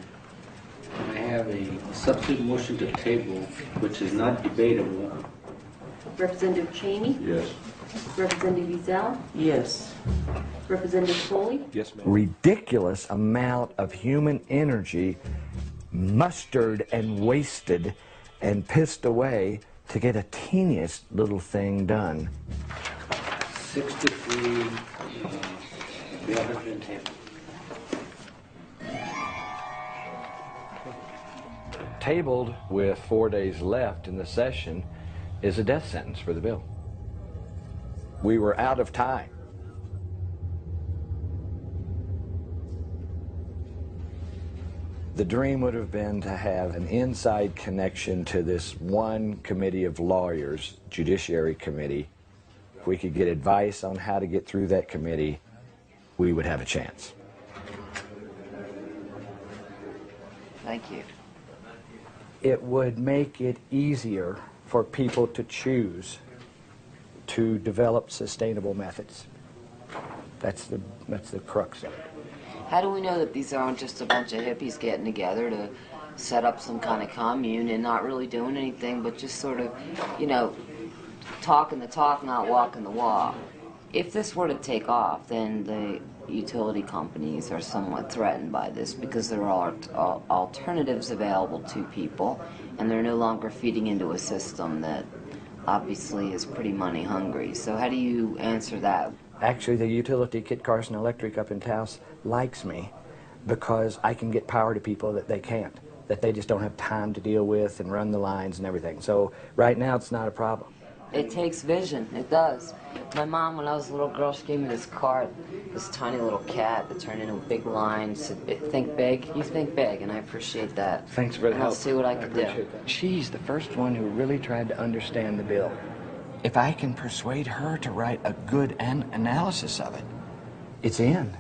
I have a substitute motion to table, which is not debatable. Representative Cheney? Yes. Representative Ezell? Yes. Representative Foley? Yes, ma'am. Ridiculous amount of human energy mustered and wasted and pissed away to get a teeniest little thing done. 63, bill has been tabled. Tabled with 4 days left in the session is a death sentence for the bill. We were out of time. The dream would have been to have an inside connection to this one committee of lawyers, Judiciary Committee. If we could get advice on how to get through that committee, we would have a chance. Thank you. It would make it easier for people to choose to develop sustainable methods. That's the crux of it. How do we know that these aren't just a bunch of hippies getting together to set up some kind of commune and not really doing anything but just sort of, you know, talking the talk, not walking the walk? If this were to take off, then the utility companies are somewhat threatened by this because there are alternatives available to people, and they're no longer feeding into a system that obviously is pretty money hungry. So how do you answer that? Actually, the utility, Kit Carson Electric up in Taos, likes me because I can get power to people that they can't, that they just don't have time to deal with and run the lines and everything. So right now it's not a problem. It takes vision, it does. My mom, when I was a little girl, she gave me this card, this tiny little cat that turned into a big line, said, think big, you think big, and I appreciate that. Thanks for the and help. I'll see what I can do. That. She's the first one who really tried to understand the bill. If I can persuade her to write a good analysis of it, it's in.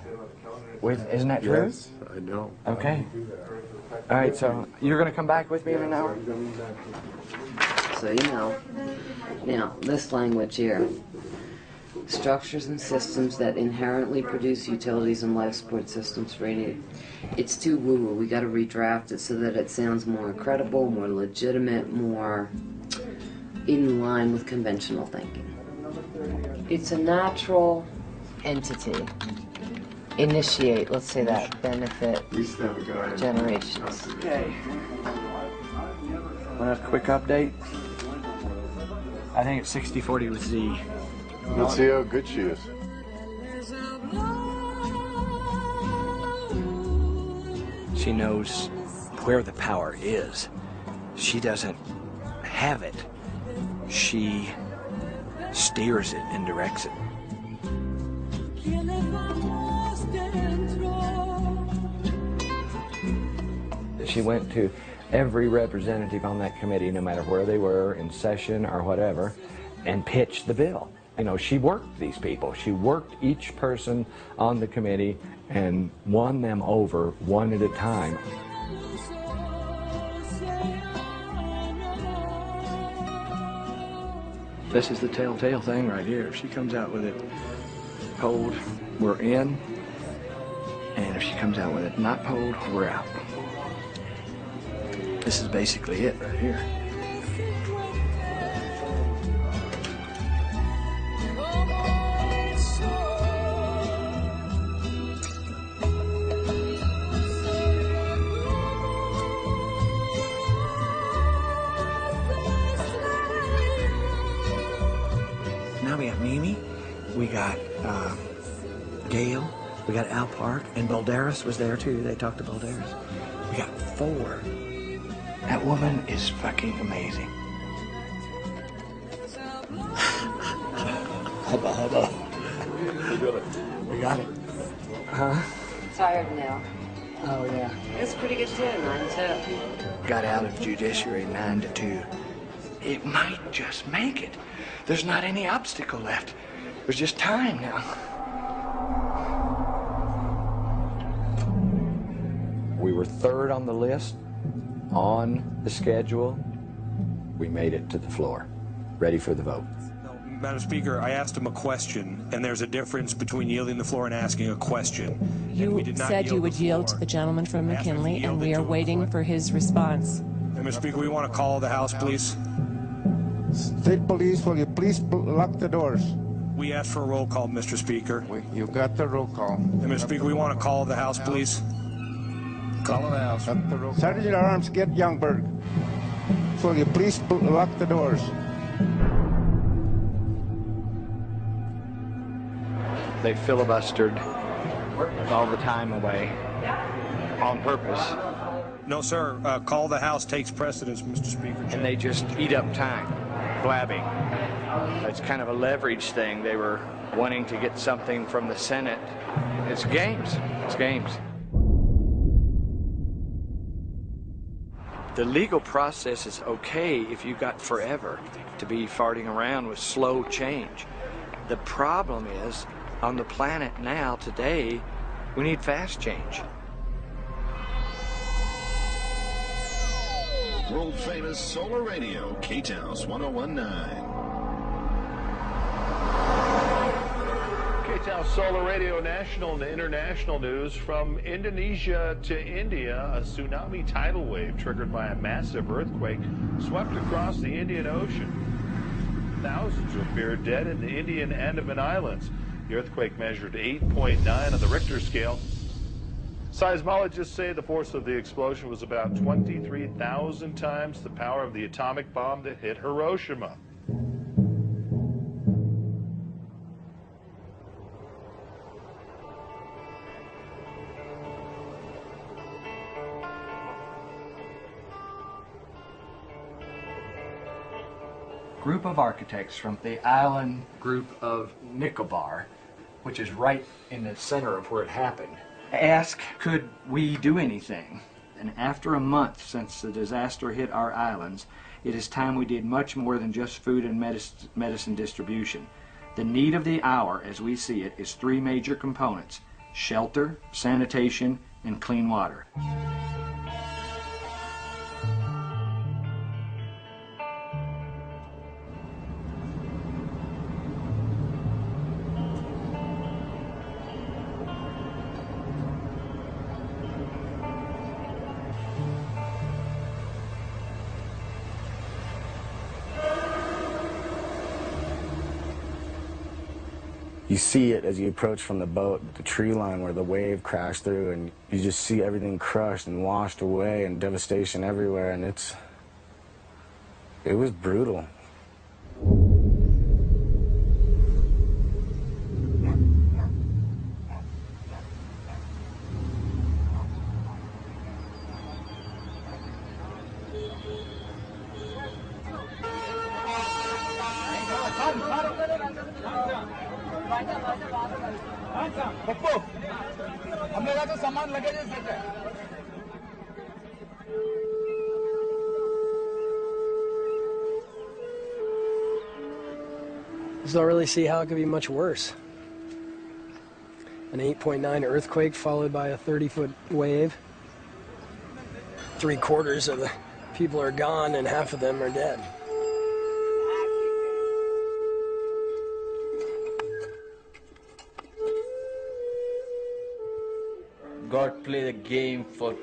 Isn't that true? Yes, I know. Okay. All right, so you're going to come back with me in an hour? So you know, now this language here, structures and systems that inherently produce utilities and life support systems for any, it's too woo-woo. We got to redraft it so that it sounds more credible, more legitimate, more in line with conventional thinking. It's a natural entity. Initiate, let's say that, benefit generations. Okay. Want a quick update? I think it's 60-40 with Z. Let's see how good she is. She knows where the power is. She doesn't have it. She steers it and directs it. She went to every representative on that committee, no matter where they were, in session or whatever, and pitched the bill. You know, she worked these people. She worked each person on the committee and won them over one at a time. This is the telltale thing right here. If she comes out with it cold, we're in. And if she comes out with it not cold, we're out. This is basically it right here. Now we got Mimi, we got Gail, we got Al Park, and Balderas was there too. They talked to Balderas. We got 4. That woman is fucking amazing. Hubba hubba. We got it. We got it. Huh? Tired now. Oh yeah. It's pretty good too, 9 to. Got out of judiciary 9 to 2. It might just make it. There's not any obstacle left. There's just time now. We were 3rd on the list, on the schedule. We made it to the floor, ready for the vote. Madam Speaker, I asked him a question, and there's a difference between yielding the floor and asking a question. You said you would yield to the gentleman from McKinley, and we are waiting for his response. Madam Speaker, we want to call the House, please. State Police, will you please lock the doors? We asked for a roll call, Mr. Speaker. You got the roll call. Mr. Speaker, we want to call the House, please. Call the House. Sergeant at Arms, get Youngberg. Will you please lock the doors? They filibustered all the time away on purpose. No, sir. Call the House takes precedence, Mr. Speaker. And they just eat up time, blabbing. It's kind of a leverage thing. They were wanting to get something from the Senate. It's games. It's games. The legal process is okay if you got forever to be farting around with slow change. The problem is, on the planet now, today, we need fast change. World famous solar radio, K-Taus 1019. K-Taus Solar Radio national and international news. From Indonesia to India, a tsunami tidal wave triggered by a massive earthquake swept across the Indian Ocean. Thousands are feared dead in the Indian Andaman Islands. The earthquake measured 8.9 on the Richter scale. Seismologists say the force of the explosion was about 23,000 times the power of the atomic bomb that hit Hiroshima. Group of architects from the island group of Nicobar, which is right in the center of where it happened, asked, could we do anything? And after a month since the disaster hit our islands, it is time we did much more than just food and medicine distribution. The need of the hour, as we see it, is 3 major components: shelter, sanitation, and clean water. You see it as you approach from the boat, the tree line where the wave crashed through, and you just see everything crushed and washed away and devastation everywhere, and it was brutal. Just don't really see how it could be much worse. An 8.9 earthquake followed by a 30-foot wave. 3/4 of the people are gone and half of them are dead. God played a game for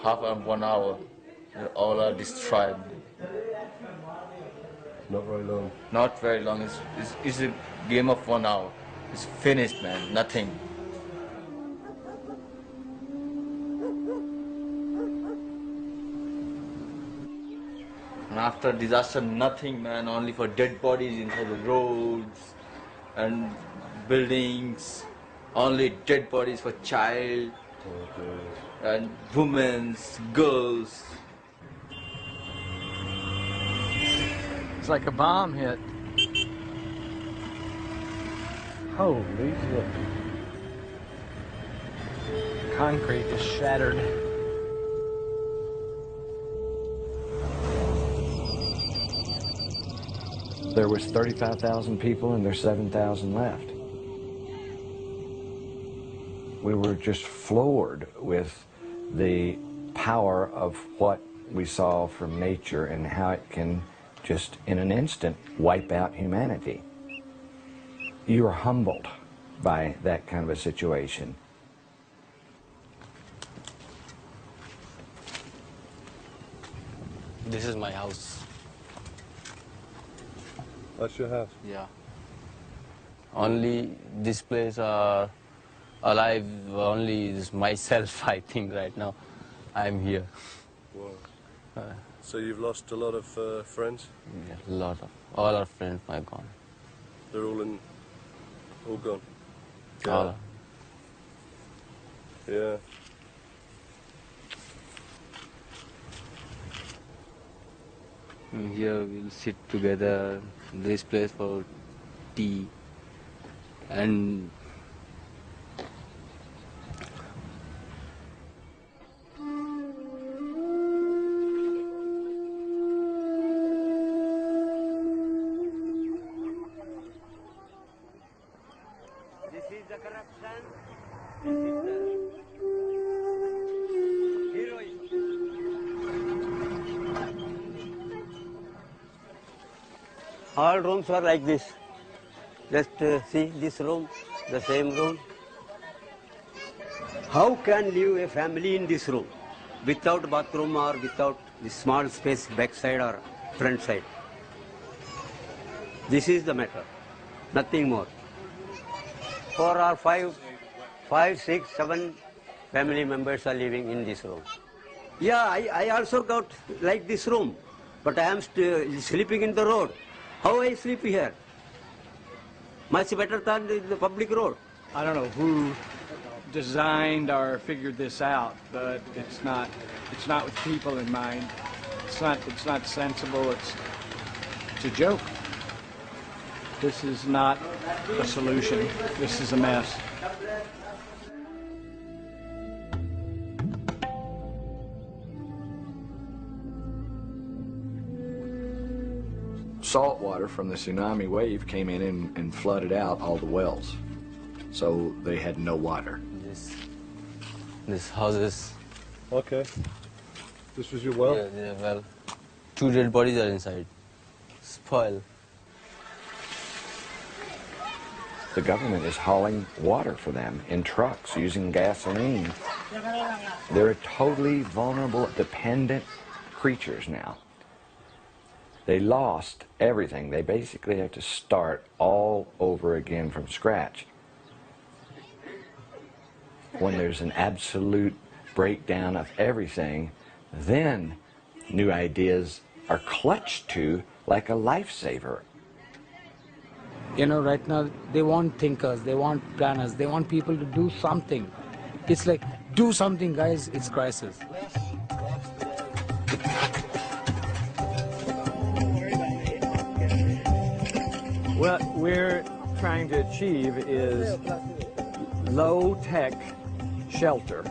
half and 1 hour. All are destroyed. Not very long. Not very long. It's a game of 1 hour. It's finished, man. Nothing. And after disaster, nothing, man. Only for dead bodies inside the roads and buildings. Only dead bodies for child and women, girls. It's like a bomb hit. Holy shit. Concrete is shattered. There was 35,000 people and there's 7,000 left. We were just floored with the power of what we saw from nature and how it can just in an instant wipe out humanity. You are humbled by that kind of a situation. This is my house. That's your house? Yeah. Only this place alive, only is myself, I think, right now. I'm here. Wow. So you've lost a lot of friends? Yeah, a lot of, all our friends are gone. They're all gone? Yeah. All. Yeah. Here we'll sit together, this place for tea, and this is the corruption, this is the heroism. All rooms are like this. Just see this room, the same room. How can live a family in this room without bathroom or without this small space backside or front side? This is the matter, nothing more. 4 or 5, 6, 7 family members are living in this room. Yeah, I also got like this room, but I am sleeping in the road. How I sleep here? Much better than the public road. I don't know who designed or figured this out, but it's not with people in mind. It's not sensible. It's a joke. This is not a solution. This is a mess. Salt water from the tsunami wave came in and flooded out all the wells. So they had no water. This houses. Okay. This was your well? Yeah, well. 2 dead bodies are inside. Spoil. The government is hauling water for them in trucks using gasoline. They're totally vulnerable, dependent creatures now. They lost everything. They basically have to start all over again from scratch. When there's an absolute breakdown of everything, then new ideas are clutched to like a lifesaver. You know, right now they want thinkers, they want planners, they want people to do something. It's like, do something, guys, it's crisis. What we're trying to achieve is low-tech shelter,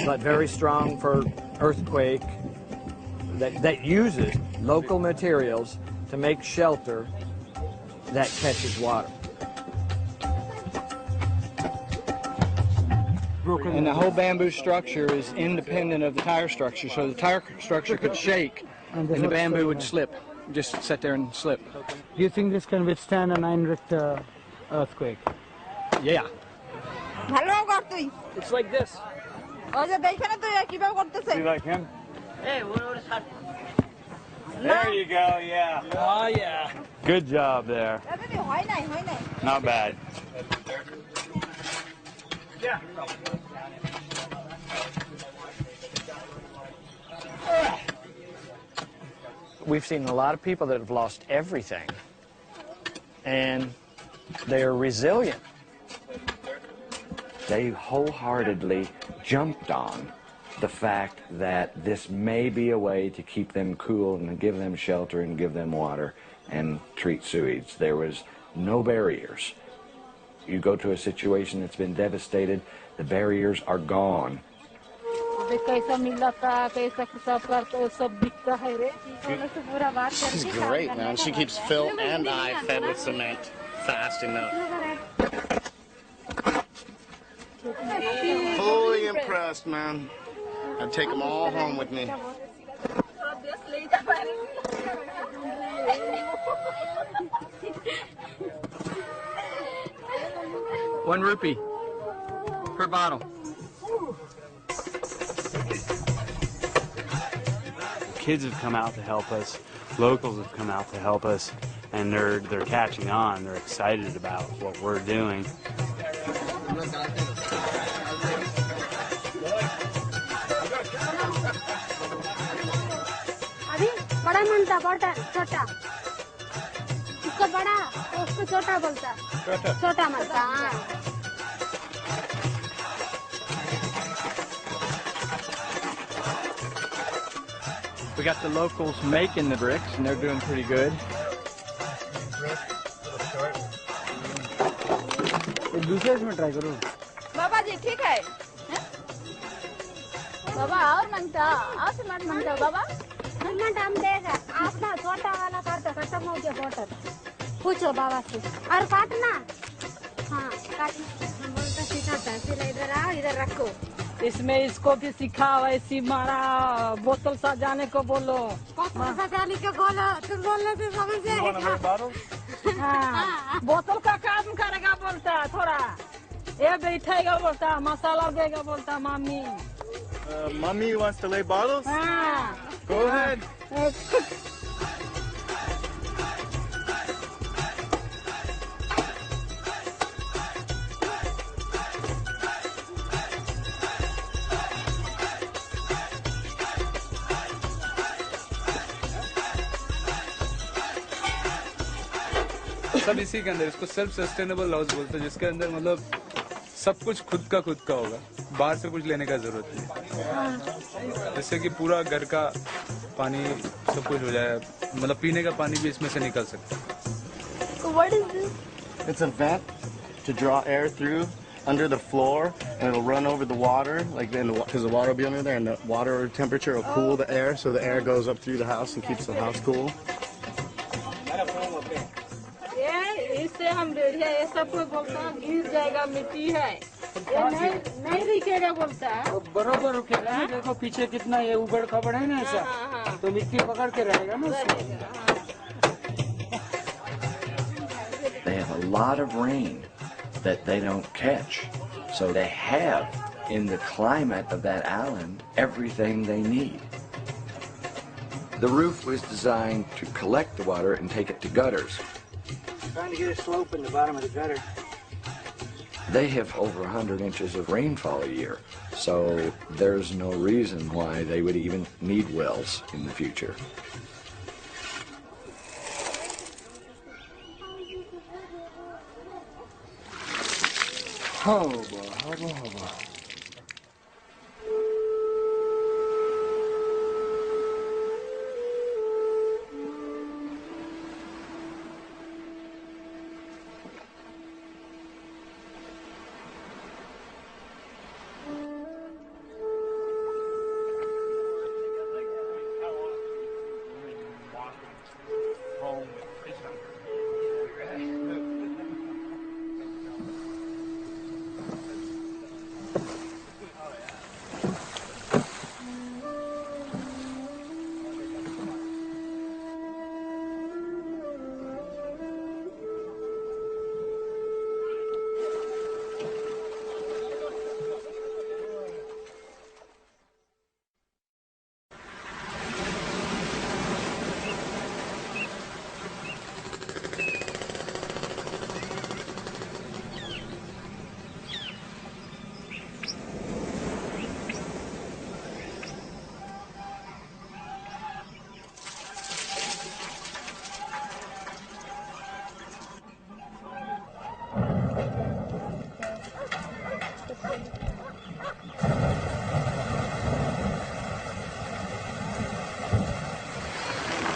but very strong for earthquake, that uses local materials to make shelter that catches water. And the whole bamboo structure is independent of the tire structure, so the tire structure could shake and the bamboo would slip, just sit there and slip. Do you think this can withstand a 9 Richter earthquake? Yeah. It's like this. You like him? There you go, yeah. Oh, yeah. Good job there. Not bad. Yeah. We've seen a lot of people that have lost everything, and they're resilient. They wholeheartedly jumped on the fact that this may be a way to keep them cool and give them shelter and give them water and treat sewage. There was no barriers. You go to a situation that's been devastated, the barriers are gone. She's great, man. She keeps Phil and I fed with cement fast enough. Fully impressed, man. I'd take them all home with me. ₹1 per bottle. Kids have come out to help us, locals have come out to help us, and they're catching on. They're excited about what we're doing. बड़ा मनता बड़ा छोटा इसको बड़ा उसको छोटा बोलता छोटा मनता हाँ We got the locals making the bricks, and they're doing pretty good. दूसरे इसमें ट्राई करो बाबा जी ठीक है बाबा और मनता और मत मनता बाबा पेमेंट हम देगा आप ना छोटा वाला करते खत्म हो गया बोतल पूछो बाबा से और काटना हाँ काटना हम बोलते सिखाता है फिर इधर आओ इधर रखो इसमें इसको भी सिखाओ ऐसी मारा बोतल सजाने को बोलो सजाने को बोलो तुम बोलने से समझ हाँ बोतल का काम करेगा बोलता थोड़ा ये बैठेगा बोलता मसाला देगा बोलता mummy Mommy wants to lay bottles? Go ahead. सब इसी के अंदर इसको सेल्फ सस्टेनेबल हाउस बोलते हैं जिसके अंदर मतलब सब कुछ खुद का होगा बाहर से कुछ लेने का जरूरत नहीं जिससे कि पूरा घर का पानी सब कुछ हो जाए मतलब पीने का पानी भी इसमें से निकल सकता है What is this? It's a vent to draw air through under the floor, and it'll run over the water, like because the water will be under there, and the water temperature will cool the air, so the air goes up through the house and keeps the house cool. इससे हम ये सब कोई बोलता है गिर जाएगा मिट्टी है नहीं रुकेगा बोलता है बरोबर रुकेगा ना देखो पीछे कितना ये उबड़ खबड़ है ना ऐसा तो मिट्टी पकड़ के रहेगा ना They have a lot of rain that they don't catch. So they have, in the climate of that island, everything they need. The roof was designed to collect the water and take it to gutters. Trying to get a slope in the bottom of the gutter. They have over 100 inches of rainfall a year, so there's no reason why they would even need wells in the future. Oh boy.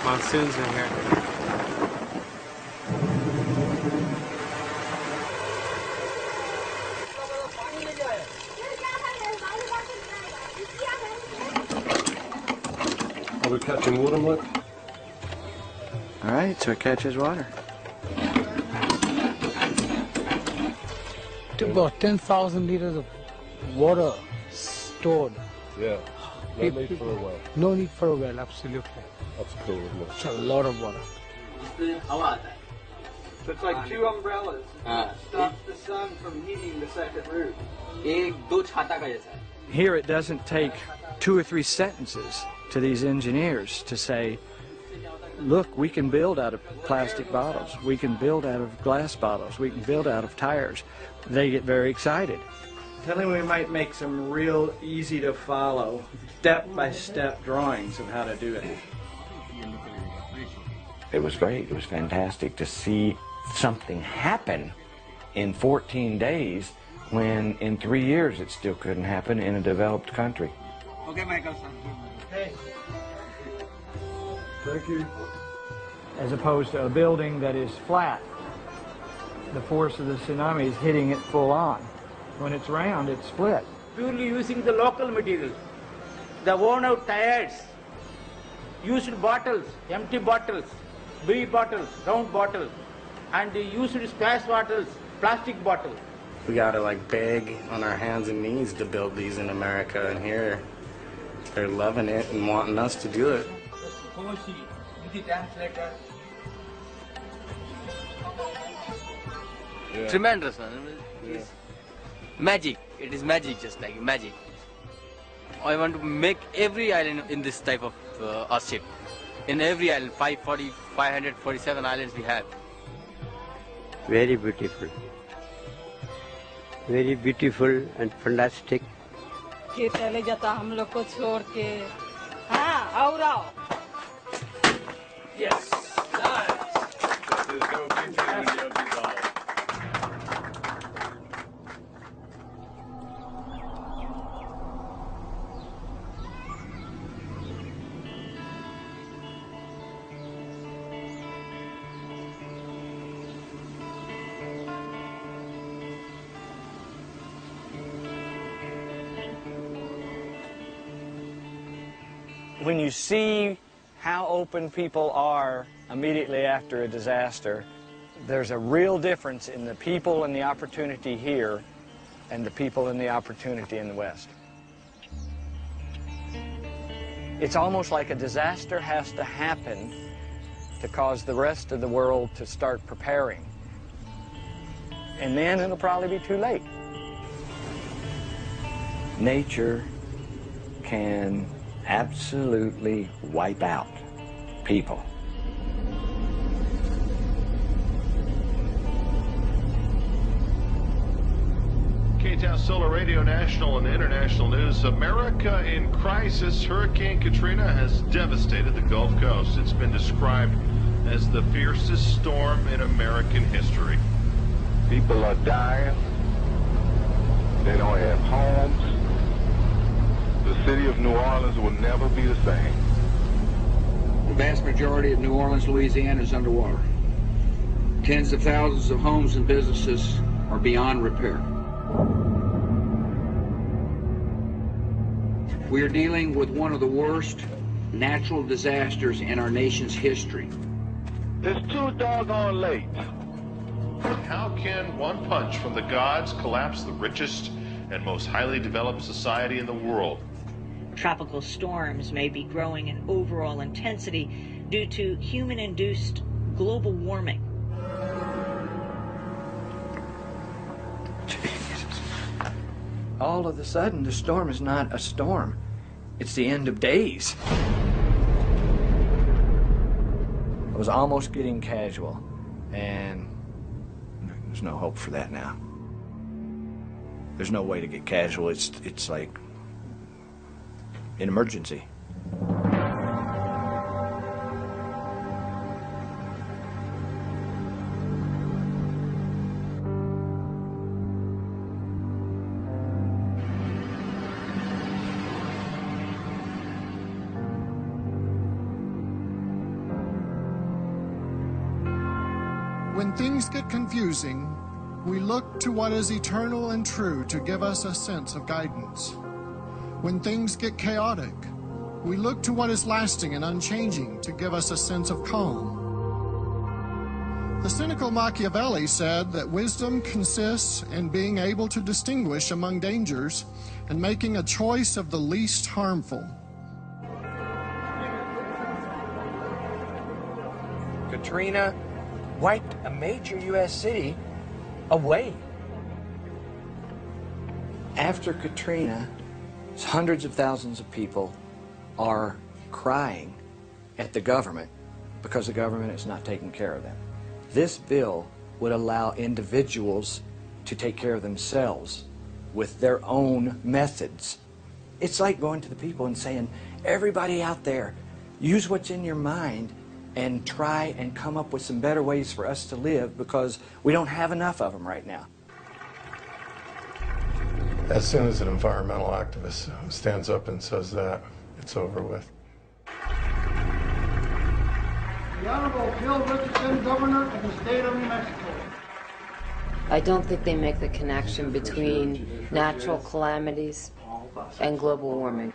Monsoons in here. Are we catching water, Mike? All right, so it catches water. To about 10,000 liters of water stored. Yeah. No need for a well. No need for a well, absolutely. That's cool, isn't it? It's a lot of water. So it's like two umbrellas. Stops the sun from heating the second roof. Here it doesn't take 2 or 3 sentences to these engineers to say, look, we can build out of plastic bottles, we can build out of glass bottles, we can build out of tires. They get very excited. Tell him we might make some real easy to follow, step-by-step drawings of how to do it. It was great. It was fantastic to see something happen in 14 days when in 3 years it still couldn't happen in a developed country. Okay, Michael. Hey. Thank you. As opposed to a building that is flat. The force of the tsunami is hitting it full on. When it's round, it's split. Purely using the local materials. The worn-out tires, used bottles, empty bottles, big bottles, round bottles, and the used splash bottles, plastic bottles. We gotta like beg on our hands and knees to build these in America, and here they're loving it and wanting us to do it. Yeah. Tremendous, man. Yeah. Magic. It is magic, just like magic. I want to make every island in this type of ship. In every island, 547 islands we have. Very beautiful. Very beautiful and fantastic. ये चले जाता हम लोग को छोड़ के हाँ और आओ Yes. When you see how open people are immediately after a disaster, there's a real difference in the people and the opportunity here and the people and the opportunity in the West. It's almost like a disaster has to happen to cause the rest of the world to start preparing. And then it'll probably be too late. Nature can absolutely wipe out people. K-Town Solar Radio national and international news. America in crisis. Hurricane Katrina has devastated the Gulf Coast. It's been described as the fiercest storm in American history. People are dying. They don't have homes. The city of New Orleans will never be the same. The vast majority of New Orleans, Louisiana is underwater. Tens of thousands of homes and businesses are beyond repair. We are dealing with one of the worst natural disasters in our nation's history. It's too doggone late. How can one punch from the gods collapse the richest and most highly developed society in the world? Tropical storms may be growing in overall intensity due to human-induced global warming. All of a sudden, the storm is not a storm. It's the end of days. I was almost getting casual, and there's no hope for that now. There's no way to get casual. It's like an emergency. When things get confusing, we look to what is eternal and true to give us a sense of guidance. When things get chaotic, we look to what is lasting and unchanging to give us a sense of calm. The cynical Machiavelli said that wisdom consists in being able to distinguish among dangers and making a choice of the least harmful. Katrina wiped a major U.S. city away. After Katrina, hundreds of thousands of people are crying at the government because the government is not taking care of them. This bill would allow individuals to take care of themselves with their own methods. It's like going to the people and saying, everybody out there, use what's in your mind and try and come up with some better ways for us to live because we don't have enough of them right now. As soon as an environmental activist stands up and says that, it's over with. The Honorable Bill Richardson, Governor of the State of New Mexico. I don't think they make the connection between natural calamities and global warming.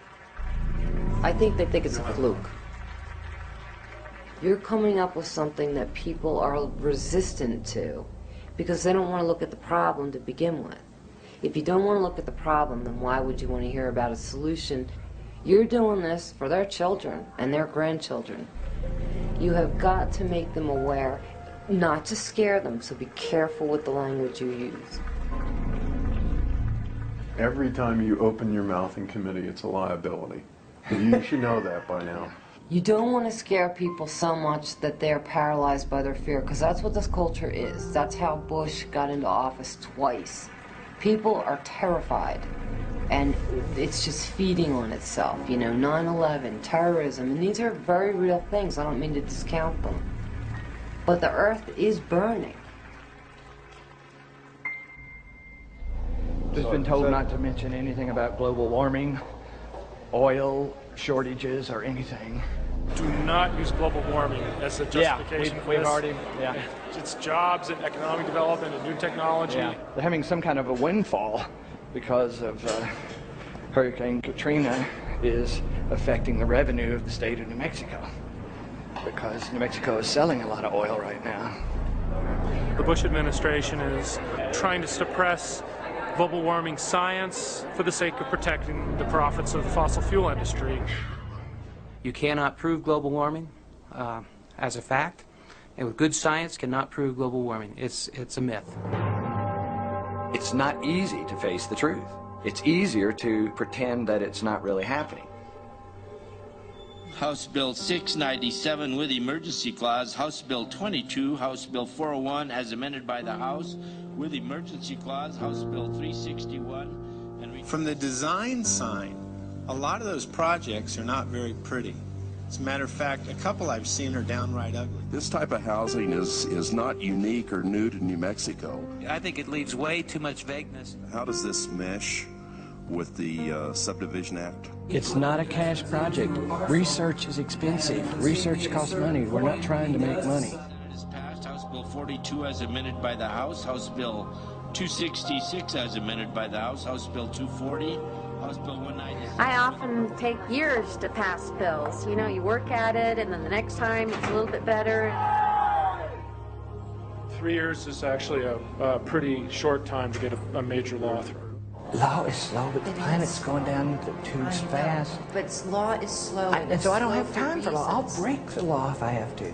I think they think it's a fluke. You're coming up with something that people are resistant to because they don't want to look at the problem to begin with. If you don't want to look at the problem, then why would you want to hear about a solution? You're doing this for their children and their grandchildren. You have got to make them aware, not to scare them, so be careful with the language you use. Every time you open your mouth in committee, it's a liability. You should know that by now. You don't want to scare people so much that they're paralyzed by their fear, because that's what this culture is. That's how Bush got into office twice. People are terrified, and it's just feeding on itself. You know, 9/11, terrorism, and these are very real things. I don't mean to discount them. But the earth is burning. Just been told not to mention anything about global warming, oil shortages, or anything. Do not use global warming as a justification for we've this. already, It's jobs and economic development and new technology. Yeah. They're having some kind of a windfall because of Hurricane Katrina is affecting the revenue of the state of New Mexico because New Mexico is selling a lot of oil right now. The Bush administration is trying to suppress global warming science for the sake of protecting the profits of the fossil fuel industry. You cannot prove global warming as a fact, and with good science cannot prove global warming. It's a myth. It's not easy to face the truth. It's easier to pretend that it's not really happening. House Bill 697 with emergency clause, House Bill 22, House Bill 401 as amended by the House with emergency clause, House Bill 361. And from the design side, a lot of those projects are not very pretty. As a matter of fact, a couple I've seen are downright ugly. This type of housing is not unique or new to New Mexico. I think it leaves way too much vagueness. How does this mesh with the Subdivision Act? It's not a cash project. Research is expensive. Research costs money. We're not trying to make money. It is passed. House Bill 42 as amended by the House, House Bill 266 as amended by the House, House Bill 240, House Bill 196. I often take years to pass bills. You know, you work at it, and then the next time it's a little bit better. 3 years is actually a pretty short time to get a major law through. Law is slow, but the planet's going down the tubes fast. But law is slow. And so I don't have time for law. I'll break the law if I have to.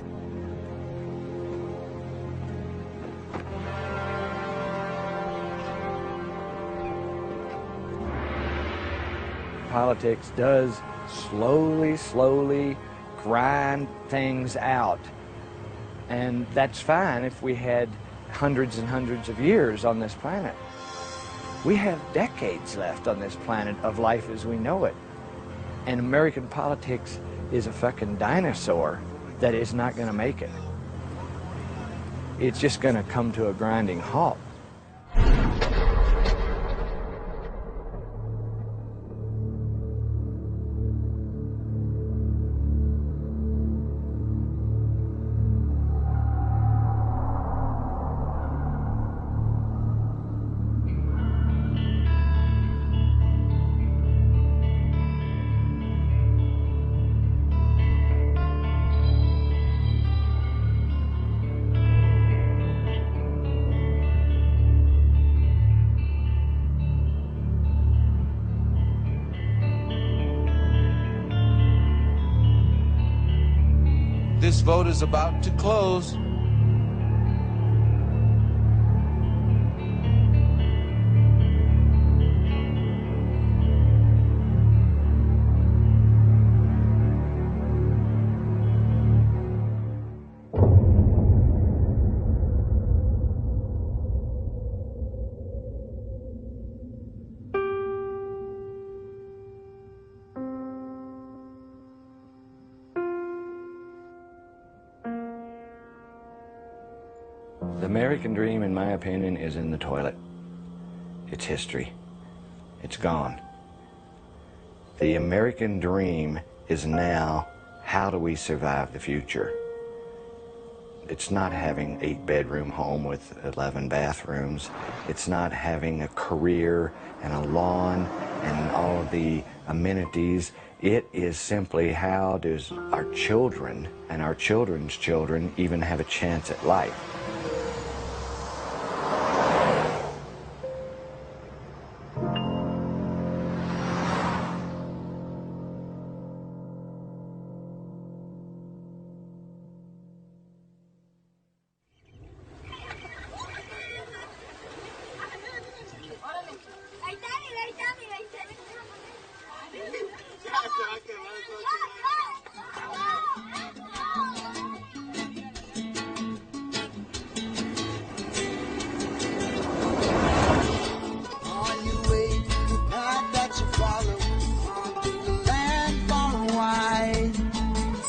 Politics does slowly grind things out. And that's fine if we had hundreds and hundreds of years on this planet. We have decades left on this planet of life as we know it. And American politics is a fucking dinosaur that is not going to make it. It's just going to come to a grinding halt. This vote is about to close. The American dream, in my opinion, is in the toilet. It's history. It's gone. The American dream is now, how do we survive the future? It's not having an 8-bedroom home with 11 bathrooms. It's not having a career and a lawn and all of the amenities. It is simply, how does our children and our children's children even have a chance at life?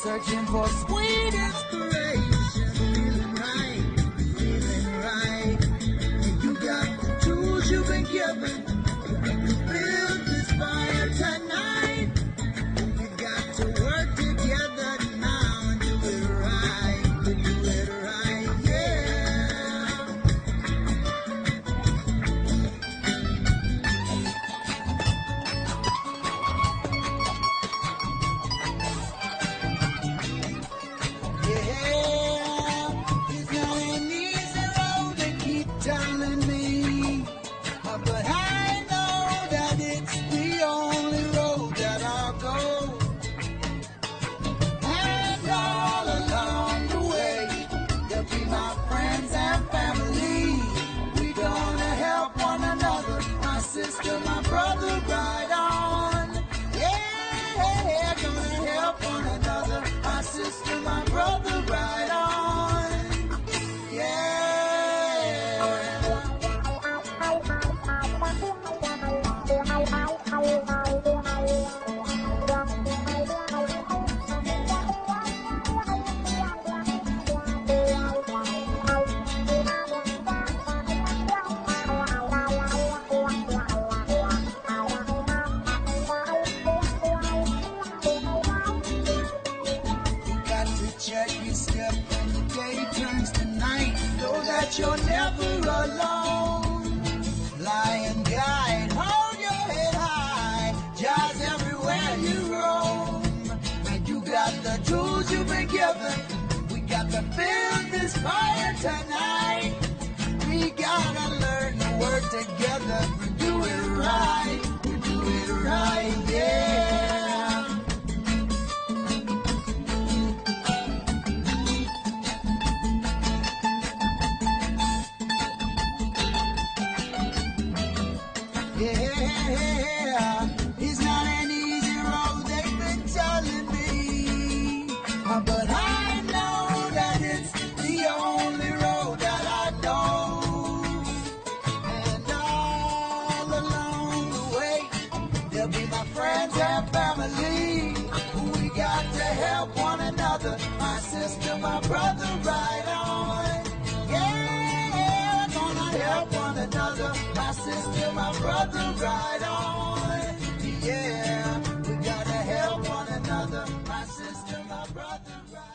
Searching for sweet inspiration, feeling right. And you got the tools you've been given to build this fire tonight. You got to work. you've been given. We got to build this fire tonight. We gotta learn to work together. Do it right. Do it right, yeah. Yeah, it's not an easy road, they've been telling me. But I know that it's the only road that I know. And all along the way, they'll be my friends and family. We got to help one another, my sister, my brother, right on. Yeah, gonna help one another, my sister, my brother, right on. Yeah, we gotta help one another, my sister, my brother, right on.